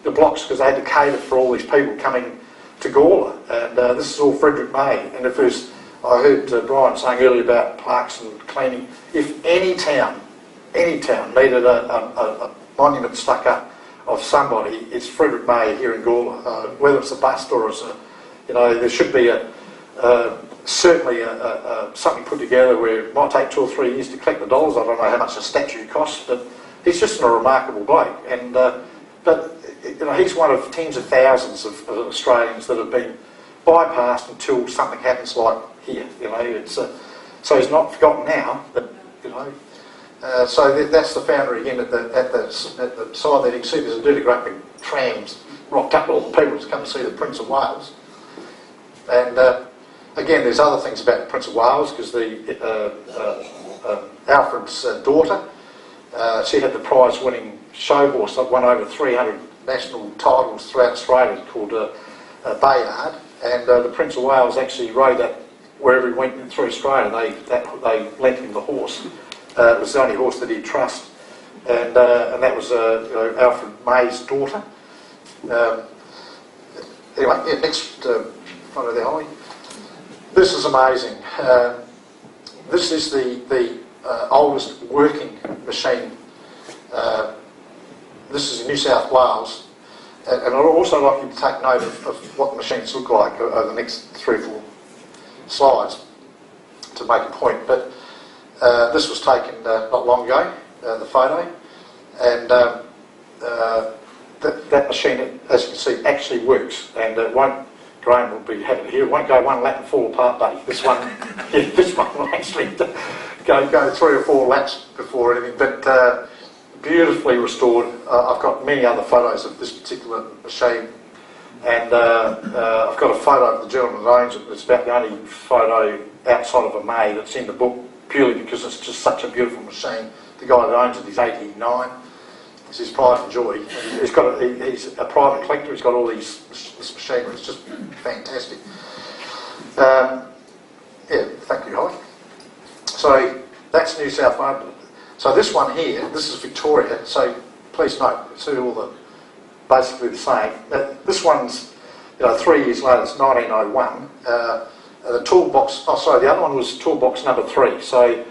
the blocks, because they had to cater for all these people coming to Gawler, and this is all Frederick May. And if there's, I heard Brian saying earlier about parks and cleaning. If any town needed a monument stuck up, of somebody, it's Frederick May here in Gawler. Whether it's a bust or it's a, there should be certainly something put together where it might take 2 or 3 years to collect the dollars. I don't know how much a statue costs, but he's just a remarkable bloke. And but he's one of tens of thousands of Australians that have been bypassed until something happens like here. It's so he's not forgotten now, but so that's the founder again at the side there. You can see there's a dirty great big trams rocked up all the people to come and see the Prince of Wales. And again, there's other things about the Prince of Wales, because Alfred's daughter, she had the prize-winning show horse that won over 300 national titles throughout Australia, called Bayard, and the Prince of Wales actually rode that wherever he went through Australia. They lent him the horse. It was the only horse that he'd trust, and that was Alfred May's daughter. Anyway, yeah, next photo there, Holly. This is amazing. This is the oldest working machine. This is in New South Wales, and I'd also like you to take note of what the machines look like over the next 3 or 4 slides to make a point. But this was taken not long ago, the photo, and that machine, as you can see, actually works, and it won't. Graham will be happy to hear. It won't go one lap and fall apart, buddy. This one, this one will actually go 3 or 4 laps before anything. But beautifully restored. I've got many other photos of this particular machine, and I've got a photo of the gentleman that owns it. It's about the only photo outside of a May that's in the book, purely because it's just such a beautiful machine. The guy that owns it is 89. It's his pride and joy. He's a private collector. He's got all this machinery. It's just fantastic. Yeah, thank you, Holly. So that's New South Wales. So this one here, this is Victoria. So please note, it's all basically the same. This one's 3 years later. It's 1901. The toolbox. Oh, sorry. The other one was toolbox number 3. So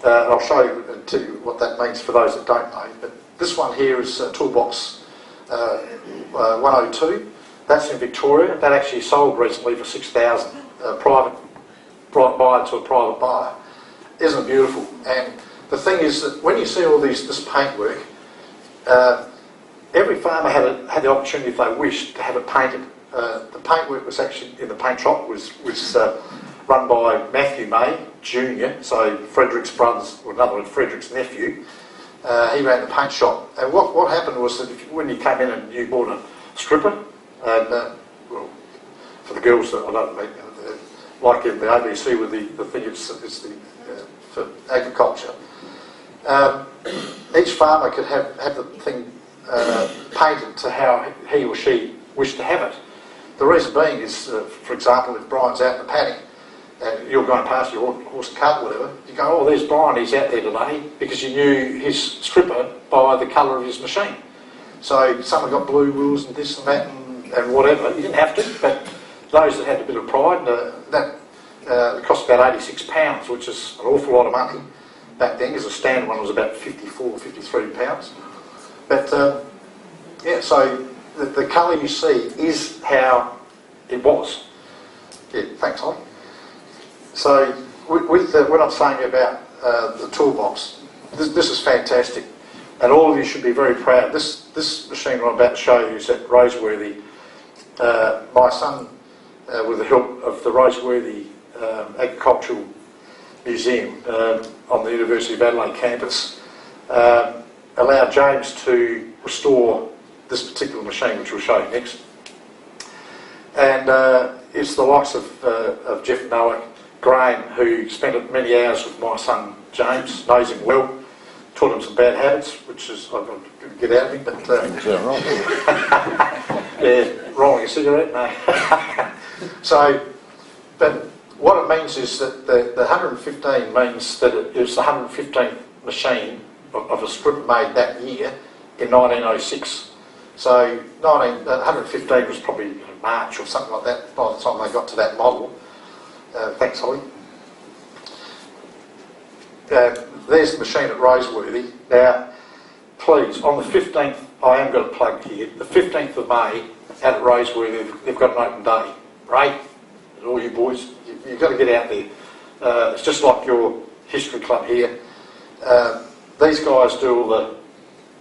I'll show you what that means for those that don't know. But this one here is toolbox 102. That's in Victoria. That actually sold recently for 6,000. Private buyer to a private buyer. Isn't it beautiful? And the thing is that when you see all this paintwork, every farmer had the opportunity, if they wished, to have it painted. The paintwork was actually in the paint shop was run by Matthew May Jr. So Frederick's brothers, or in other words, Frederick's nephew. He ran the paint shop, and what happened was that when you came in and you bought a stripper, and well, for the girls that I don't mean, like in the ABC with the thing, it's for agriculture. Each farmer could have the thing painted to how he or she wished to have it. The reason being is, for example, if Brian's out in the paddock and you're going past your horse and cart, whatever, you go, oh, there's Brian, he's out there today, because you knew his stripper by the colour of his machine. So someone got blue wheels and this and that and whatever. You didn't have to, but those that had a bit of pride, that cost about £86, which is an awful lot of money back then, because the standard one was about £54, £53. But yeah, so the colour you see is how it was. Yeah, thanks, Holly. So with what I'm saying about the toolbox, this is fantastic, and all of you should be very proud. This machine I'm about to show you is at Roseworthy. My son, with the help of the Roseworthy Agricultural Museum on the University of Adelaide campus, allowed James to restore this particular machine, which we'll show you next. And it's the likes of Jeff Noack, Graham, who spent many hours with my son James, knows him well, taught him some bad habits, which is I've got to get out of him. But is that right? yeah, rolling a cigarette, no. So, but what it means is that the 115 means that it was the 115th machine of a strip made that year in 1906. So 115 was probably March or something like that by the time they got to that model. Thanks, Holly. There's the machine at Roseworthy. Now, please, on the 15th, I am going to plug here, the 15th of May, out at Roseworthy, they've got an open day. Right? And all you boys, you've got to get out there. It's just like your history club here. These guys do all the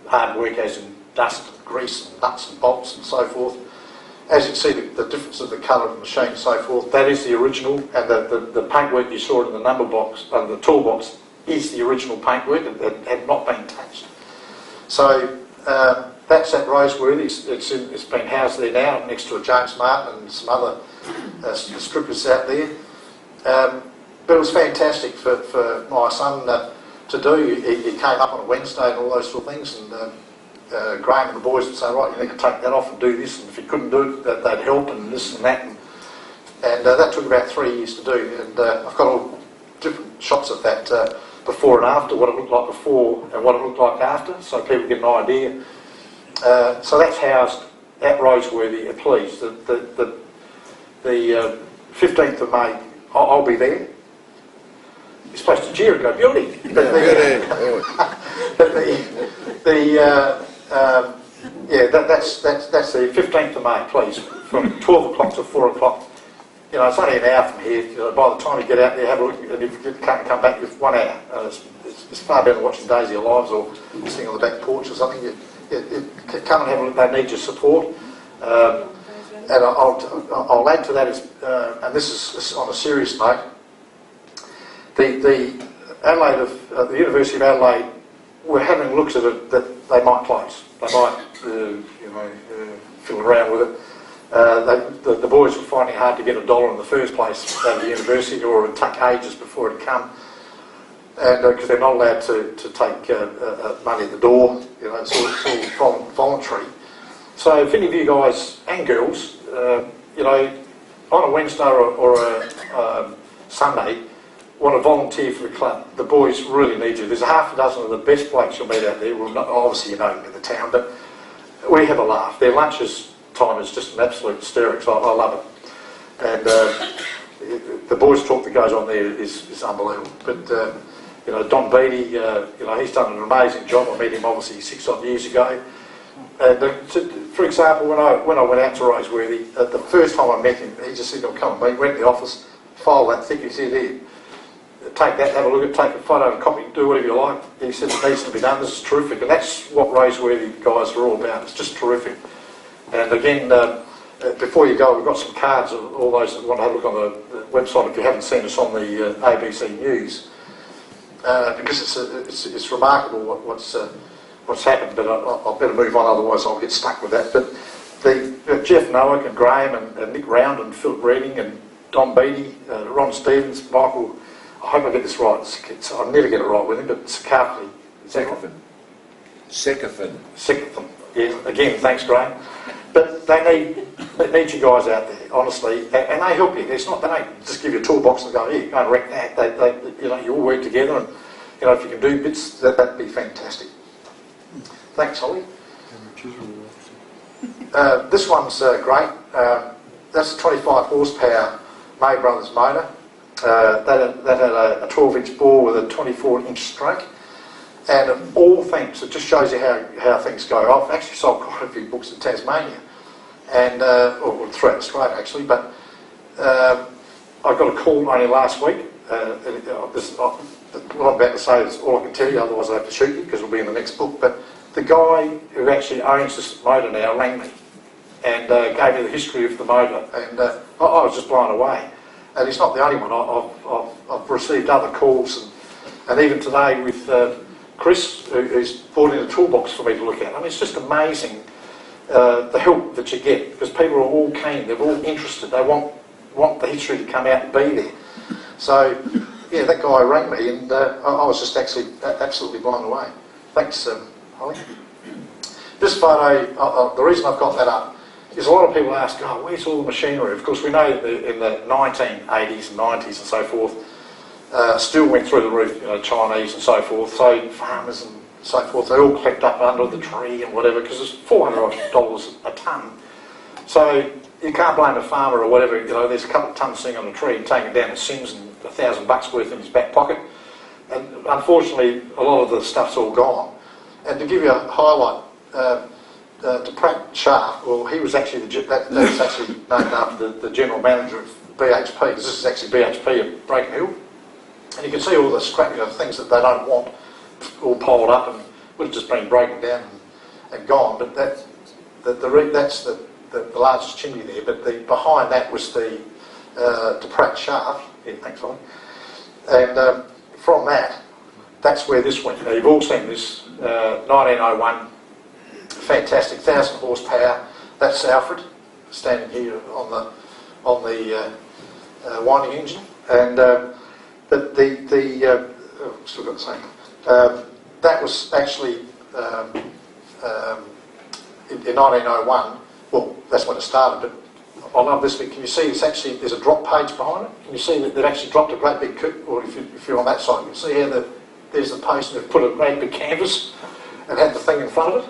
hard work, as in dust and grease and nuts and bolts and so forth. As you can see, the difference of the colour of the machine and so forth, that is the original, and the paintwork you saw in the number box, the toolbox, is the original paintwork and had not been touched. So that's at Roseworthy. It's been housed there now next to a James Martin and some other strippers out there. But it was fantastic for my son to do. He came up on a Wednesday and all those sort of things, and Graham and the boys would say, right, you need to take that off and do this, and if he couldn't do it, they'd help, and this and that. And that took about 3 years to do, and I've got all different shots of that before and after, what it looked like before and what it looked like after, so people get an idea. So that's housed at Roseworthy, please. The 15th of May, I'll be there. You're supposed to cheer and go, beauty. But that's the 15th of May, please, from 12 o'clock to 4 o'clock. You know, it's only an hour from here. You know, by the time you get out there, have a look, and if you can't come back with 1 hour, it's far better than watching Daisy Lives or sitting on the back porch or something. You come and have a look. They need your support. And I'll add to that, and this is on a serious note, the Adelaide the University of Adelaide, we're having looks at it that they might close. They might, fiddle around with it. The boys were finding it hard to get $1 in the first place out of the university, or it would take ages before it'd come, and because they're not allowed to take money at the door. You know, it's all voluntary. So if any of you guys and girls, on a Wednesday or a Sunday, want to volunteer for the club, the boys really need you. There's a half a dozen of the best blokes you'll meet out there. Well, obviously you know them in the town, but we have a laugh. Their lunches time is just an absolute hysterics. I love it. And the boys talk that goes on there is unbelievable. But Don Beattie, he's done an amazing job. I met him obviously 6 odd years ago. And for example, when I went out to Roseworthy, the first time I met him, he just said, "Oh, come on, mate." Went in the office, file that thick. He said, "Here, take that, have a look at it, take a photo and copy, do whatever you like." He said, "It needs to be done. This is terrific." And that's what Roseworthy guys are all about. It's just terrific. And again, before you go, we've got some cards of all those that want to have a look on the website if you haven't seen us on the ABC News, because it's remarkable what's happened. But I'll better move on, otherwise I'll get stuck with that. But Jeff Noack and Graham and Nick Round and Philip Reading and Don Beattie, Ron Stevens, Michael, I hope I get this right. I never get it right with him, but Secafin. Secafin. Yeah, again, thanks, Graham. But they need you guys out there, honestly, and they help you. They don't just give you a toolbox and go, "Here, go and wreck that." You all work together, and if you can do bits, that'd be fantastic. Thanks, Holly. This one's great. That's a 25 horsepower May Brothers motor. That had a 12-inch bore with a 24-inch stroke. And of all things, it just shows you how things go. I've actually sold quite a few books in Tasmania, and or throughout Australia actually. But I got a call only last week. What I'm about to say is all I can tell you. Otherwise, I have to shoot you because it'll be in the next book. But the guy who actually owns this motor now rang me and gave me the history of the motor, and I was just blown away. And he's not the only one. I've received other calls, and even today with Chris, who's brought in a toolbox for me to look at. I mean, it's just amazing the help that you get, because people are all keen, they're all interested, they want the history to come out and be there. So, yeah, that guy rang me, and I was just actually absolutely blown away. Thanks, Holly. This photo, the reason I've got that up is a lot of people ask, "Oh, where's all the machinery?" Of course, we know in the 1980s and 90s and so forth, steel went through the roof, Chinese and so forth, so farmers and so forth, they all clipped up under the tree and whatever, because it's $400 a tonne. So you can't blame a farmer or whatever, there's a couple of tonnes sitting on a tree and taking it down to Sims and $1,000 worth in his back pocket. And unfortunately, a lot of the stuff's all gone. And to give you a highlight, to Pratt Sharp, well, he was actually that was actually named after the general manager of BHP, because this is actually BHP at Broken Hill. And you can see all the scrap, things that they don't want, all piled up and would have just been broken down and gone. But that's the largest chimney there. But behind that was the Pratt Shaft. Yeah, thanks, Ollie. And from that's where this went. Now, you've all seen this, 1901, fantastic, 1,000 horsepower. That's Alfred standing here on the winding engine, and still got the same. That was actually in 1901. Well, that's when it started. But I love this bit. Can you see? There's a drop page behind it. Can you see that they've actually dropped a great big? Or if you're on that side, you can see how there's the post, and they've put a great big canvas and had the thing in front of it.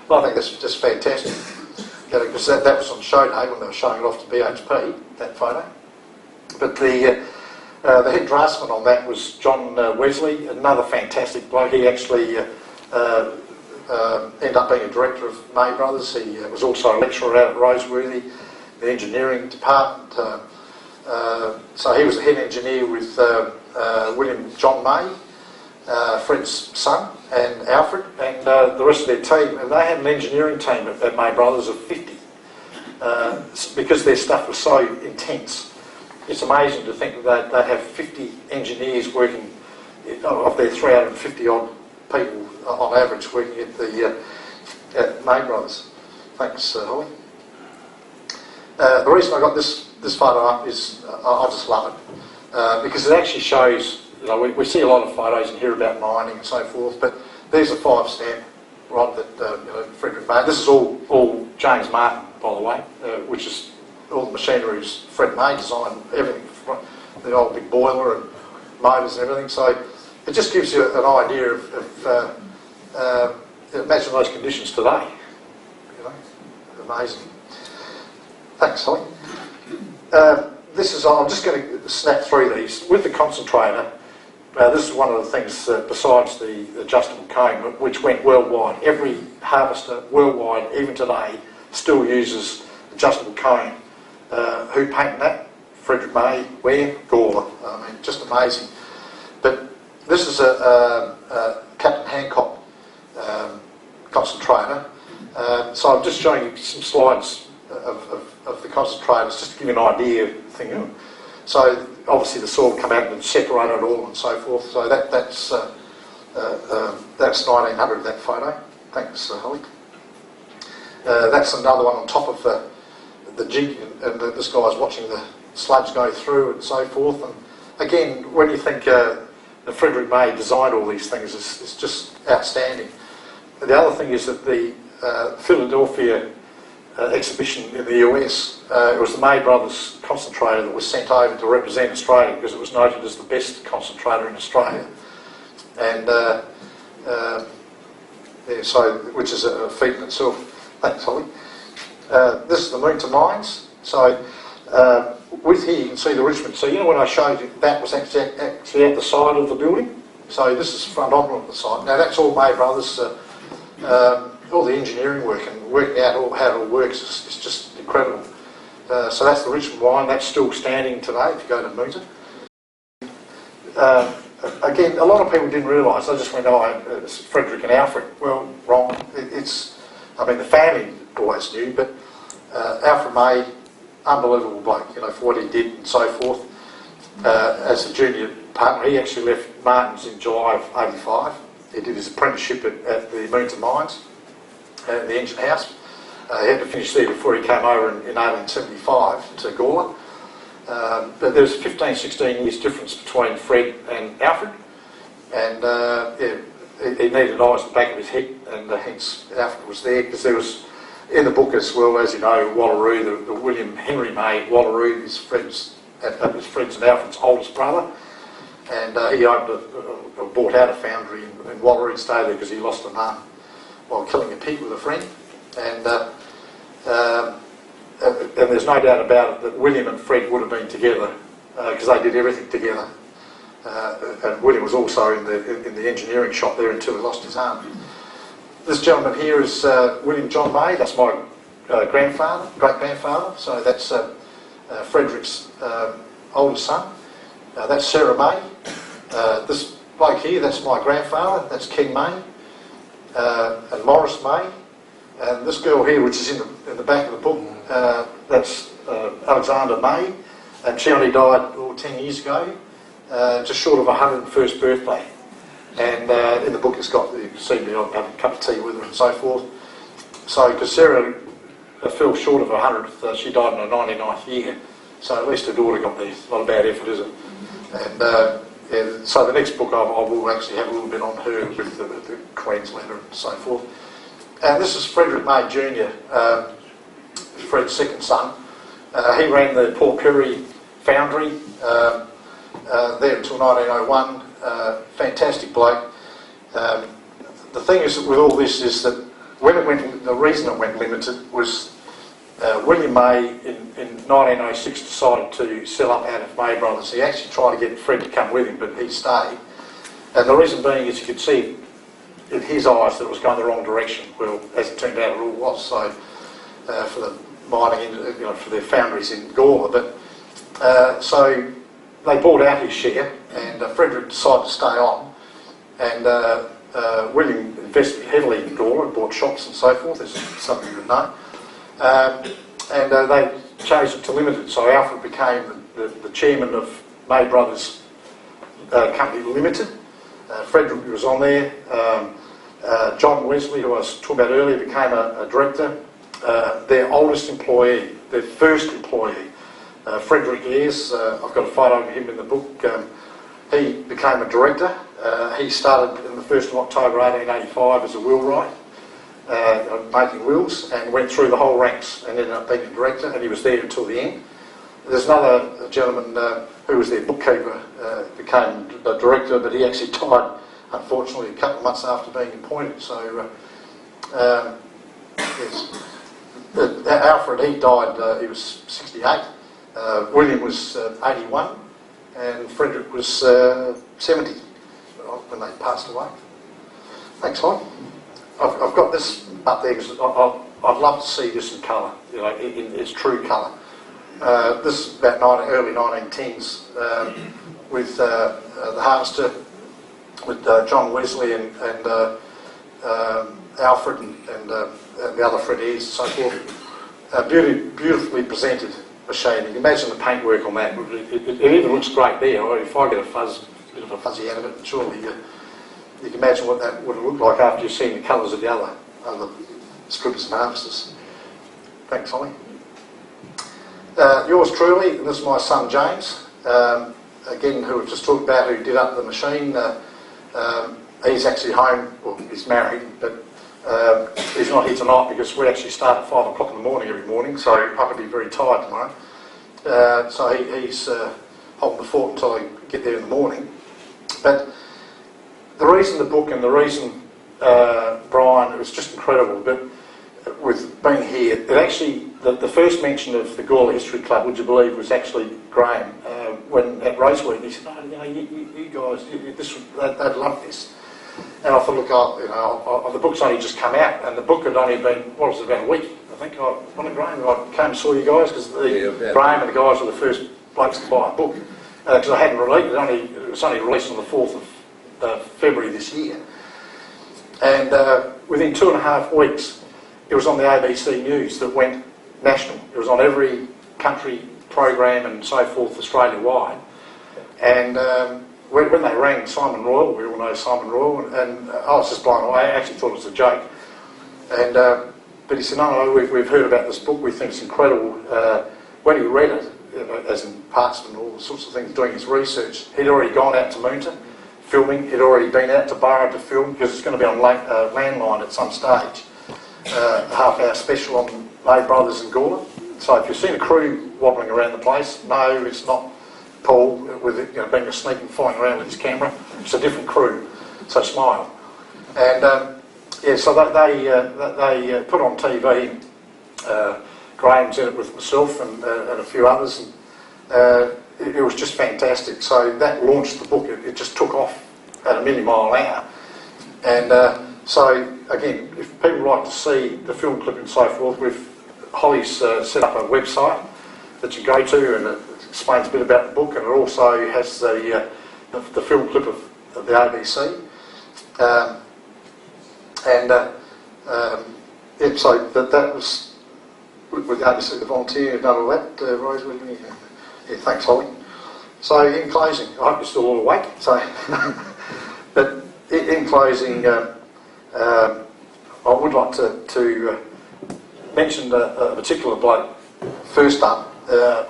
Well, I think that's just fantastic. Because that was on show day when they were showing it off to BHP, that photo. But the head draftsman on that was John Wesley, another fantastic bloke. He actually ended up being a director of May Brothers. He was also a lecturer out at Roseworthy, the engineering department. So he was the head engineer with William John May, Fred's son, and Alfred, and the rest of their team. And they had an engineering team at May Brothers of 50, because their stuff was so intense. It's amazing to think that they'd have 50 engineers working, of their 350 odd people on average working at May Brothers. Thanks, Holly. The reason I got this photo up is I just love it, because it actually shows, we see a lot of photos and hear about mining and so forth, but there's a 5 stamp right that Frederick made. This is all James Martin, by the way, which is all the machineries Fred May designed, everything, the old big boiler and motors and everything. So it just gives you an idea of imagine those conditions today. Amazing. Thanks, Holly. I'm just going to snap through these. With the concentrator, this is one of the things, besides the adjustable cone, which went worldwide. Every harvester worldwide, even today, still uses adjustable cone. Who painted that? Frederick May. Where? Gawler. I mean, just amazing. But this is a Captain Hancock concentrator. So I'm just showing you some slides of the concentrators, just to give you an idea of the thing. So obviously the soil come out and separate it all and so forth. So that's 1900, that photo. Thanks, Holly. That's another one on top of the jig, and this guy's watching the sludge go through and so forth. And again, when you think that Frederick May designed all these things, it's just outstanding. And the other thing is that the Philadelphia exhibition in the US, it was the May Brothers concentrator that was sent over to represent Australia, because it was noted as the best concentrator in Australia. And which is a feat in itself. Thanks, Holly. This is the Moonta Mines. So with here you can see the Richmond. So when I showed you, that was actually at the side of the building. So this is front on the site. Now that's all May Brothers. All the engineering work and working out how it all works is just incredible. So that's the Richmond mine. That's still standing today if you go to Moonta. Again, a lot of people didn't realise. They just went, it's Frederick and Alfred. Well, wrong. The family always knew, but Alfred May, unbelievable bloke, for what he did and so forth. As a junior partner, he actually left Martin's in July of '85. He did his apprenticeship at the Moonta Mines, the engine house. He had to finish there before he came over in 1875 to Gawler. But there's 15, 16 years difference between Fred and Alfred, and he needed eyes at the back of his head, and hence Alfred was there, because there was, in the book as well, as you know, Wallaroo, the William Henry May, Wallaroo is Fred's and Alfred's oldest brother, and he bought out a foundry in Wallaroo and stayed there because he lost an arm while killing a pig with a friend. And there's no doubt about it that William and Fred would have been together, because they did everything together. And William was also in the engineering shop there until he lost his arm. This gentleman here is William John May. That's my grandfather, great-grandfather. So that's Frederick's oldest son. That's Sarah May. This bloke here, that's my grandfather. That's Ken May and Morris May. And this girl here, which is in the back of the book, that's Alexander May. And she only died 10 years ago, just short of her 101st birthday. And in the book it's got, you can see me having a cup of tea with her and so forth. So, because Sarah fell short of her 100th, she died in her 99th year. So at least her daughter got there. Not a bad effort, is it? And yeah, so the next book I will actually have a little bit on her with the Queen's letter and so forth. And this is Frederick May Jr., Fred's second son. He ran the Port Perry foundry there until 1901. Fantastic bloke. The thing is with all this is that when it went, the reason it went limited was William May in 1906 decided to sell up out of May Brothers. He actually tried to get Fred to come with him, but he stayed. And the reason being is you could see in his eyes that it was going the wrong direction. Well, as it turned out, it all was. So for the mining, for their foundries in Gawler, but so they bought out his share, and Frederick decided to stay on. And William invested heavily in Gawler and bought shops and so forth. There's something you would know. And they changed it to limited. So Alfred became the chairman of May Brothers Company Limited. Frederick was on there. John Wesley, who I was talking about earlier, became a director. Their oldest employee, their first employee, Frederick Ayres, I've got a photo of him in the book. He became a director. He started in the 1st of October 1885 as a wheelwright, making wheels, and went through the whole ranks and ended up being a director, and he was there until the end. There's another gentleman who was their bookkeeper, became a director, but he actually died, unfortunately, a couple of months after being appointed. So, yes. Alfred, he died, he was 68. William was 81, and Frederick was 70 when they passed away. Thanks, Hon. I've got this up there because I'd love to see this in colour, in its true colour. This is about early 1910s with the harvester, with John Wesley and Alfred and the other Fred Ayres and so forth. Beautifully presented machine. You can imagine the paintwork on that. It even looks great there. If I get a bit of a fuzzy out of it, surely you can imagine what that would have looked like after you've seen the colours of the other strippers and harvesters. Thanks, Holly. Yours truly, and this is my son James, again, who we've just talked about, who did up the machine. He's actually home, well, he's married, but he's not here tonight because we actually start at 5 o'clock in the morning every morning, so I'm going to be very tired tomorrow. So he's holding the fort until I get there in the morning. But the reason the book and the reason, Brian, it was just incredible, but with being here, it actually, the first mention of the Gawler History Club, would you believe, was actually Graham. When at Race Week, he said, "Oh, you guys, they'd love this." And I thought, look, the book's only just come out, and the book had only been, what was it, about a week, I think. Graham, I came and saw you guys, because Graham and the guys were the first blokes to buy a book, because I hadn't released it. It was only released on the 4th of February this year. And within 2.5 weeks, it was on the ABC News that went national. It was on every country program and so forth, Australia-wide. And when they rang Simon Royal, we all know Simon Royal, and I was just blown away. I actually thought it was a joke. And but he said, no, we've heard about this book. We think it's incredible. When he read it, as in parts and all sorts of things, doing his research, he'd already gone out to Moonta filming. He'd already been out to Burra to film, because it's going to be on landline at some stage. A half-hour special on May Brothers and Gawler. So if you've seen a crew wobbling around the place, no, it's not Paul with being a sneak and flying around with his camera. It's a different crew. So smile. And yeah, so they put on TV. Graham's in it with myself and a few others. And, it was just fantastic. So that launched the book. It just took off at a million mile an hour. And so again, if people like to see the film clip and so forth, Holly's set up a website that you go to, and it explains a bit about the book, and it also has the film clip of the ABC. Yeah, so that was with the ABC, the volunteer, and done all that. Rose, with me. Yeah, thanks, Holly. So in closing, I hope you're still all awake. So, but in closing, I would like to mention a particular bloke. First up,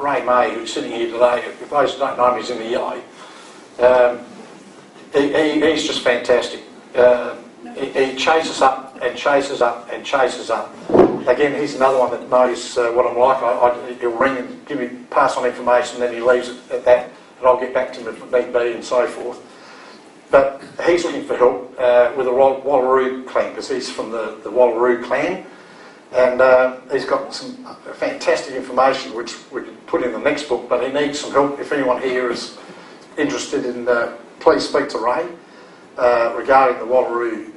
Ray May, who's sitting here today. If those who don't know him, he's in the yellow. He's just fantastic. He chases up and chases up and chases up. Again, he's another one that knows what I'm like. He'll ring and pass on information, then he leaves it at that, and I'll get back to him if need be and so forth. But he's looking for help with the Wallaroo clan, because he's from the Wallaroo clan, and he's got some fantastic information which we could put in the next book, but he needs some help. If anyone here is interested in, please speak to Ray regarding the Wallaroo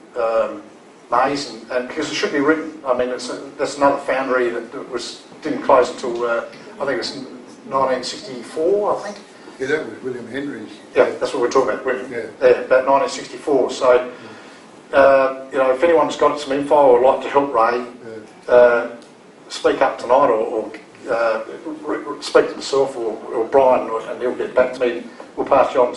maize, and because it should be written. I mean, that's another foundry that didn't close until I think it was 1964, I think. Yeah, that was William Henry's. Yeah, that's what we're talking about, William. Yeah. Yeah, about 1964. So, you know, if anyone's got some info or would like to help Ray, speak up tonight, or speak to myself or Brian, and he'll get back to me. We'll pass you on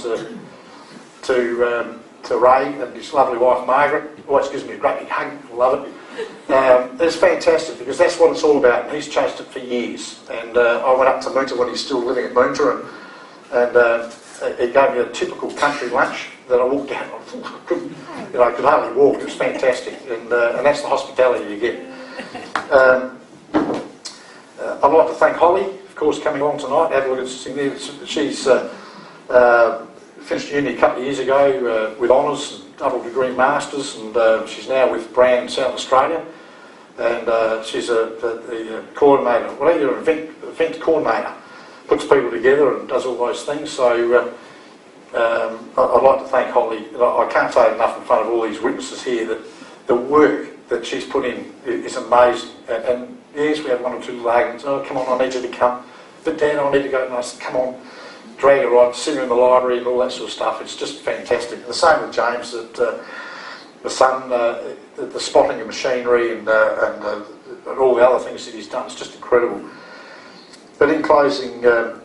to Ray and his lovely wife Margaret. Always gives me a great big hug. Love it. It's fantastic, because that's what it's all about, and he's chased it for years. And I went up to Moonta when he's still living at Moonta, and he gave me a typical country lunch that I walked out. I could hardly walk. It was fantastic, and that's the hospitality you get. I'd like to thank Holly, of course, coming along tonight. Have a look at this thing there. She's finished uni a couple of years ago with honours and double degree masters, and she's now with Brand South Australia, and she's the coordinator. Well, you're an event coordinator, puts people together and does all those things. So I'd like to thank Holly. I can't say enough in front of all these witnesses here that the work that she's put in is amazing. And yes, we have one or two little arguments. Oh, come on, I need you to come. But Dad, I need to go. And I said, come on. Drag her on, sit her in the library and all that sort of stuff. It's just fantastic. And the same with James, that the son, the spotting of machinery and all the other things that he's done. It's just incredible. But in closing, again,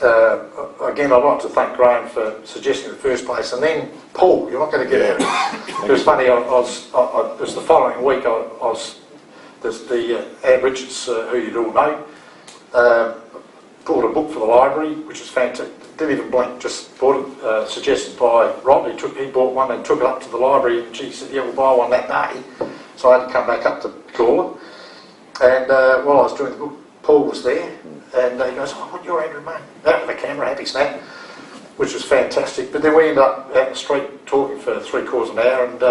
I'd like to thank Graham for suggesting in the first place, and then Paul. You're not going to get out. It was funny. It was the following week. There's the Anne Richards, who you'd all know. Bought a book for the library, which was fantastic. Didn't even blink, just bought it, suggested by Rod. He bought one and took it up to the library, and she said, yeah, we'll buy one that day. So I had to come back up to Gawler. And while I was doing the book, Paul was there, and he goes, oh, you're Andrew May. Out with the camera, happy snap, which was fantastic. But then we ended up out in the street talking for 3/4 of an hour, and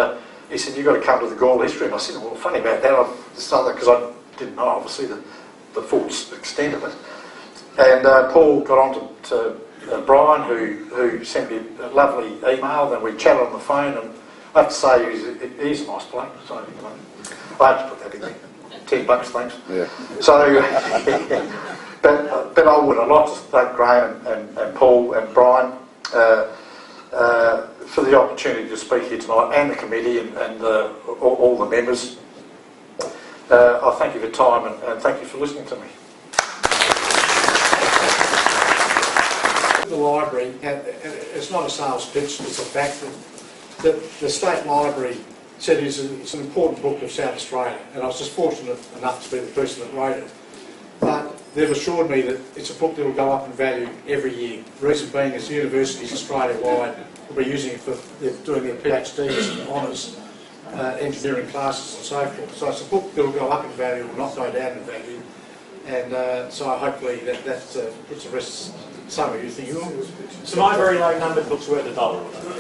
he said, you've got to come to the Gawler history. And I said, well, funny about that, because I didn't know, obviously, the full extent of it. And Paul got on to Brian, who sent me a lovely email. Then we chatted on the phone, and I have to say he's a nice bloke. So I have to put that in there. $10, thanks. Yeah. So, but I'd like to thank Graham and Paul and Brian for the opportunity to speak here tonight, and the committee and all the members. I thank you for your time, and thank you for listening to me. The library, and it's not a sales pitch, it's a fact that the State Library said it's an important book of South Australia, and I was just fortunate enough to be the person that wrote it. But they've assured me that it's a book that will go up in value every year. The reason being is universities Australia-wide will be using it for doing their PhDs and honours, engineering classes and so forth. So it's a book that will go up in value, will not go down in value. And so hopefully that puts to rest some of you think, oh, So my very low numbered book's worth $1.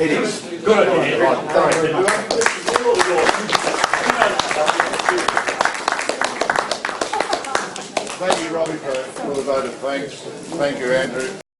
it is. Good idea. Right, thank you. Thank you, Robbie, for the vote of thanks. Thank you, Andrew.